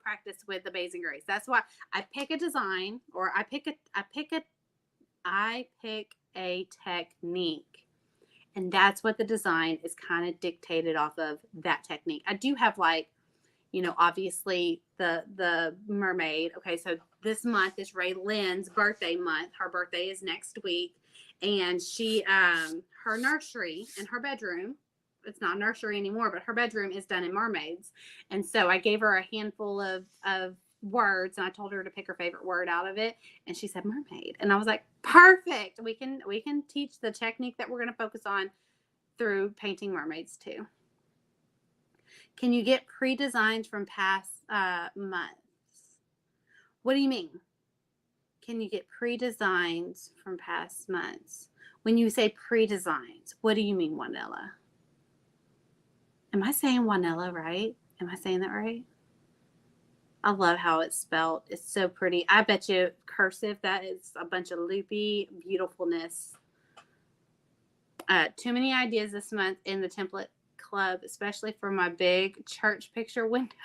[SPEAKER 1] practiced with Amazing Grace. That's why I pick a design, or I pick a technique, and that's what the design is kind of dictated off of, that technique. I do have, like, you know, obviously the mermaid. Okay, so this month is Ray Lynn's birthday month. Her birthday is next week, and she her nursery in her bedroom, it's not a nursery anymore, but her bedroom is done in mermaids. And so I gave her a handful of words, and I told her to pick her favorite word out of it, and she said mermaid. And I was like, perfect. We can teach the technique that we're going to focus on through painting mermaids too. Can you get pre-designs from past months? What do you mean? Can you get pre-designs from past months? When you say pre-designs, what do you mean, Juanella? Am I saying Juanella right? Am I saying that right? I love how it's spelled. It's so pretty. I bet you cursive, that is a bunch of loopy beautifulness. Too many ideas this month in the Template Club, especially for my big church picture windows.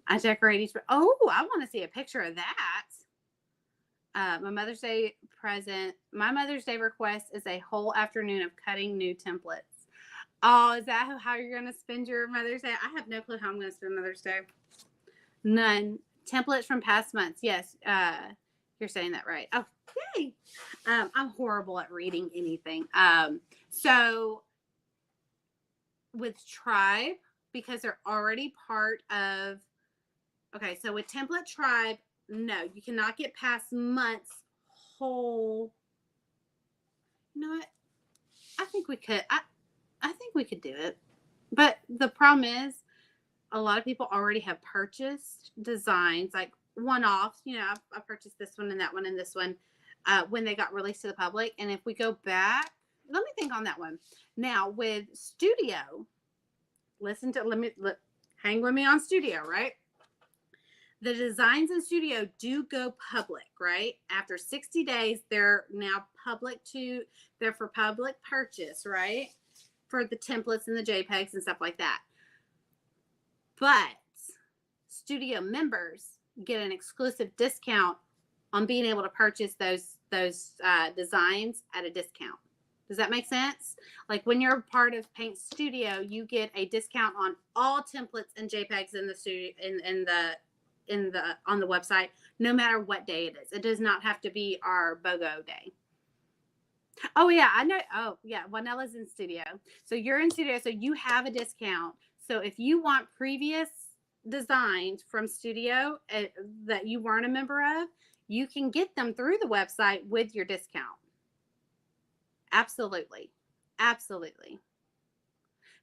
[SPEAKER 1] I decorate each. Oh, I want to see a picture of that. My Mother's Day present. My Mother's Day request is a whole afternoon of cutting new templates. Oh, is that how you're going to spend your Mother's Day? I have no clue how I'm going to spend Mother's Day. None. Templates from past months. Yes, you're saying that right. Oh, Yay. I'm horrible at reading anything. So with Tribe, because they're already part of, okay, so with Template Tribe, no, you cannot get past months whole. You know what? I think we could. I think we could do it. But the problem is, a lot of people already have purchased designs, like one-offs. You know, I purchased this one and that one and this one when they got released to the public. And if we go back, let me think on that one. Now with Studio, hang with me on Studio, right? The designs in Studio do go public, right? After 60 days, they're now they're for public purchase, right? For the templates and the JPEGs and stuff like that. But Studio members get an exclusive discount on being able to purchase those designs at a discount. Does that make sense? Like when you're part of Paint Studio, you get a discount on all templates and JPEGs in the studio on the website, no matter what day it is. It does not have to be our BOGO day. Oh yeah, I know. Oh yeah, Wanella's in Studio. So you're in Studio, so you have a discount. So if you want previous designs from Studio that you weren't a member of, you can get them through the website with your discount. Absolutely. Absolutely.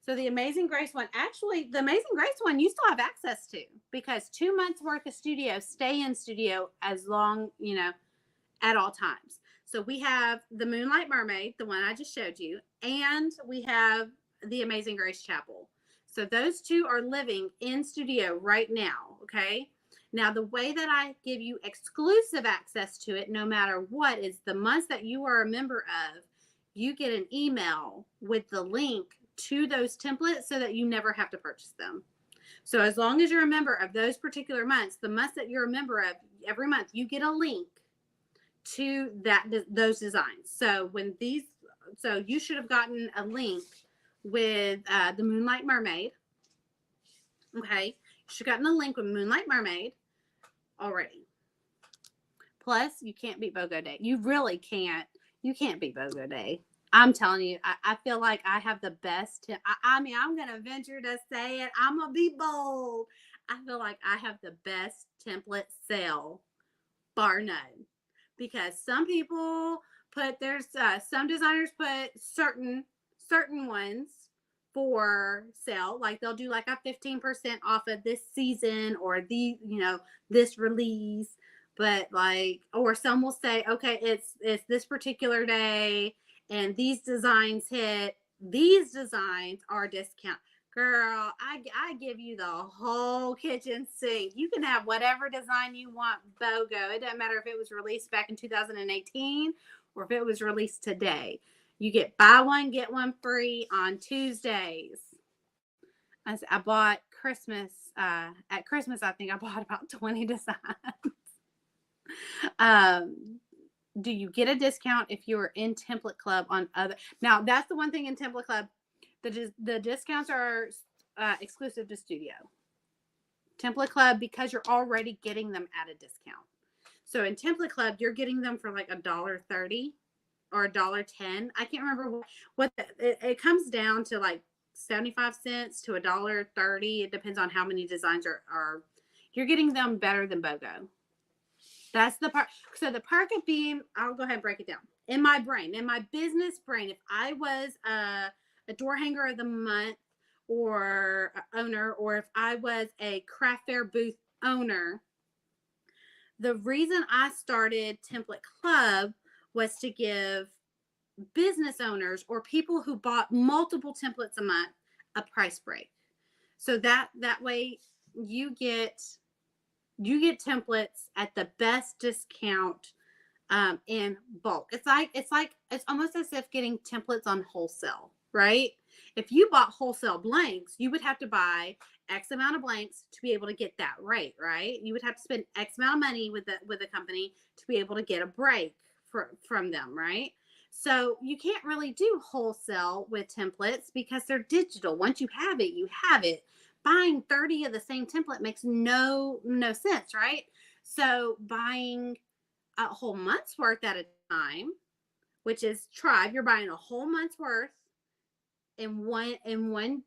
[SPEAKER 1] So the Amazing Grace one, actually, the Amazing Grace one you still have access to, because 2 months worth of Studio stay in Studio as long, at all times. So we have the Moonlight Mermaid, the one I just showed you, and we have the Amazing Grace Chapel. So those two are living in Studio right now, okay? Now, the way that I give you exclusive access to it, no matter what, is the months that you are a member of, you get an email with the link to those templates so that you never have to purchase them. So as long as you're a member of those particular months, the months that you're a member of, every month you get a link to those designs. So so you should have gotten a link with the Moonlight Mermaid. Okay, you should have gotten a link with Moonlight Mermaid already. Plus, you can't beat BOGO Day. You really can't. You can't beat BOGO Day. I'm telling you, I feel like I have the best. I'm going to venture to say it. I'm going to be bold. I feel like I have the best template sale, bar none. Because some people some designers put certain ones for sale. Like they'll do like a 15% off of this season or this release. But or some will say, okay, it's this particular day and these designs hit. These designs are discount. Girl, I give you the whole kitchen sink. You can have whatever design you want, BOGO. It doesn't matter if it was released back in 2018 or if it was released today. You get buy one, get one free on Tuesdays. I bought Christmas. At Christmas, I think I bought about 20 designs. Do you get a discount if you're in Template Club on other? Now, that's the one thing in Template Club. The discounts are exclusive to Studio. Template Club, because you're already getting them at a discount. So in Template Club, you're getting them for like $1.30 or $1.10. I can't remember what it comes down to, like 75 cents to $1.30. It depends on how many designs are. You're getting them better than BOGO. That's the part. So the perk of being, I'll go ahead and break it down. In my brain, in my business brain, if I was a door hanger of the month or owner, or if I was a craft fair booth owner, the reason I started Template Club was to give business owners or people who bought multiple templates a month a price break. So that way you get templates at the best discount in bulk. It's almost as if getting templates on wholesale, right? If you bought wholesale blanks, you would have to buy X amount of blanks to be able to get that rate, right? You would have to spend X amount of money with the company to be able to get a break from them, right? So you can't really do wholesale with templates because they're digital. Once you have it, you have it. Buying 30 of the same template makes no sense, right? So buying a whole month's worth at a time, which is tribe. You're buying a whole month's worth in one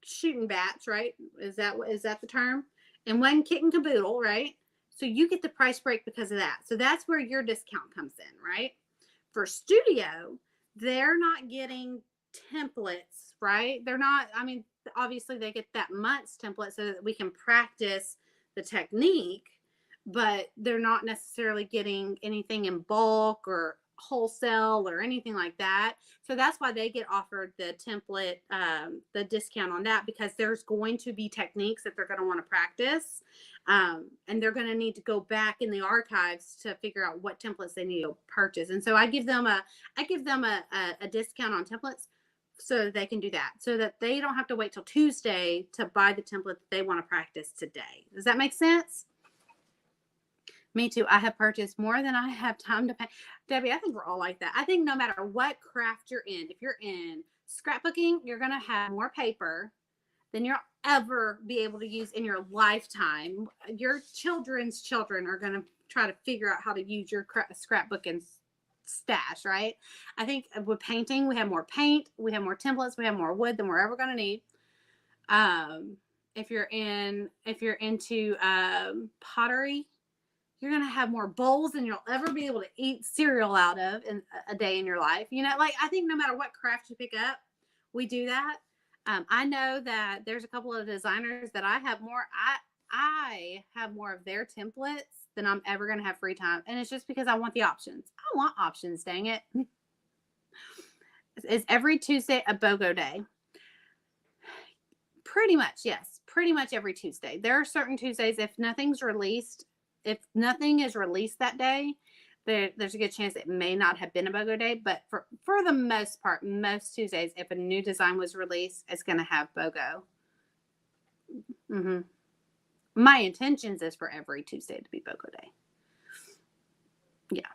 [SPEAKER 1] shooting batch, right? Is that the term? In one kit and caboodle, right? So you get the price break because of that. So that's where your discount comes in, right? For studio, they're not getting templates, right? They're not, I mean, obviously they get that month's template so that we can practice the technique, but they're not necessarily getting anything in bulk or wholesale or anything like that. So that's why they get offered the template, the discount on that, because there's going to be techniques that they're going to want to practice. And they're going to need to go back in the archives to figure out what templates they need to purchase. And so I give them a discount on templates so that they can do that, so that they don't have to wait till Tuesday to buy the template that they want to practice today. Does that make sense? Me too. I have purchased more than I have time to pay. Debbie, I think we're all like that. I think no matter what craft you're in, if you're in scrapbooking, you're going to have more paper than you'll ever be able to use in your lifetime. Your children's children are going to try to figure out how to use your scrapbooking stash, right? I think with painting, we have more paint, we have more templates, we have more wood than we're ever going to need. If you're into pottery, you're going to have more bowls than you'll ever be able to eat cereal out of in a day in your life. You know, like, I think no matter what craft you pick up, we do that. I know that there's a couple of designers that I have more of their templates than I'm ever going to have free time. And it's just because I want the options. I want options, dang it. Is every Tuesday a BOGO day? Pretty much, yes. Pretty much every Tuesday. There are certain Tuesdays, if nothing is released that day, there's a good chance it may not have been a BOGO day. But for the most part, most Tuesdays, if a new design was released, it's going to have BOGO. My intentions is for every Tuesday to be BOGO day. Yeah.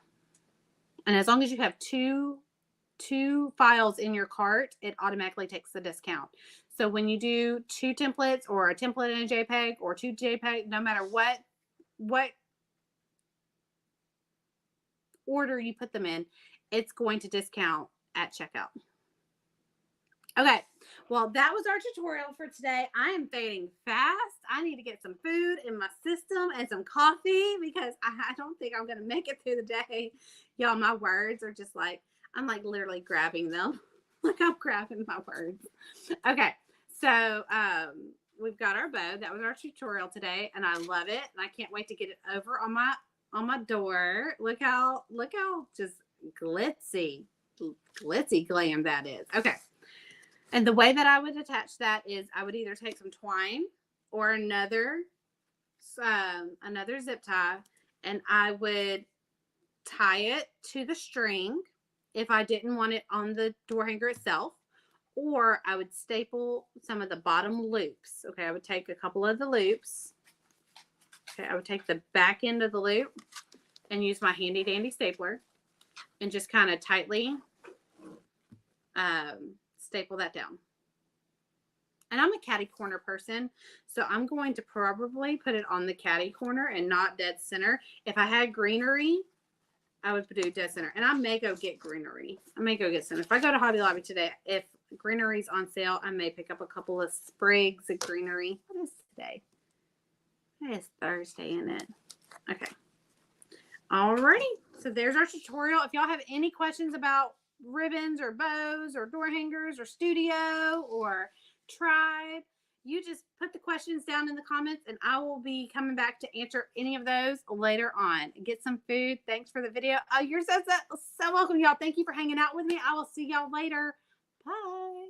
[SPEAKER 1] And as long as you have two files in your cart, it automatically takes the discount. So when you do 2 templates or a template and a JPEG or 2 JPEG, no matter what order you put them in, it's going to discount at checkout. Okay, well, that was our tutorial for today. I am fading fast. I need to get some food in my system and some coffee because I don't think I'm going to make it through the day. Y'all, my words are just like, I'm like literally grabbing them. Like I'm grabbing my words. Okay, so we've got our bow. That was our tutorial today, and I love it. And I can't wait to get it over on my door. Look how just glitzy glam that is. Okay. And the way that I would attach that is I would either take some twine or another zip tie, and I would tie it to the string if I didn't want it on the door hanger itself, or I would staple some of the bottom loops. Okay, I would take a couple of the loops. Okay, I would take the back end of the loop and use my handy dandy stapler and just kind of tightly staple that down. And I'm a catty corner person, so I'm going to probably put it on the catty corner and not dead center. If I had greenery, I would do dead center. And I may go get greenery. I may go get some. If I go to Hobby Lobby today, if greenery's on sale, I may pick up a couple of sprigs of greenery. What is today? It is Thursday, isn't it? Okay. Alrighty. So there's our tutorial. If y'all have any questions about ribbons or bows or door hangers or studio or tribe, you just put the questions down in the comments and I will be coming back to answer any of those later on. Get some food. Thanks for the video. You're so welcome, y'all. Thank you for hanging out with me. I will see y'all later. Bye.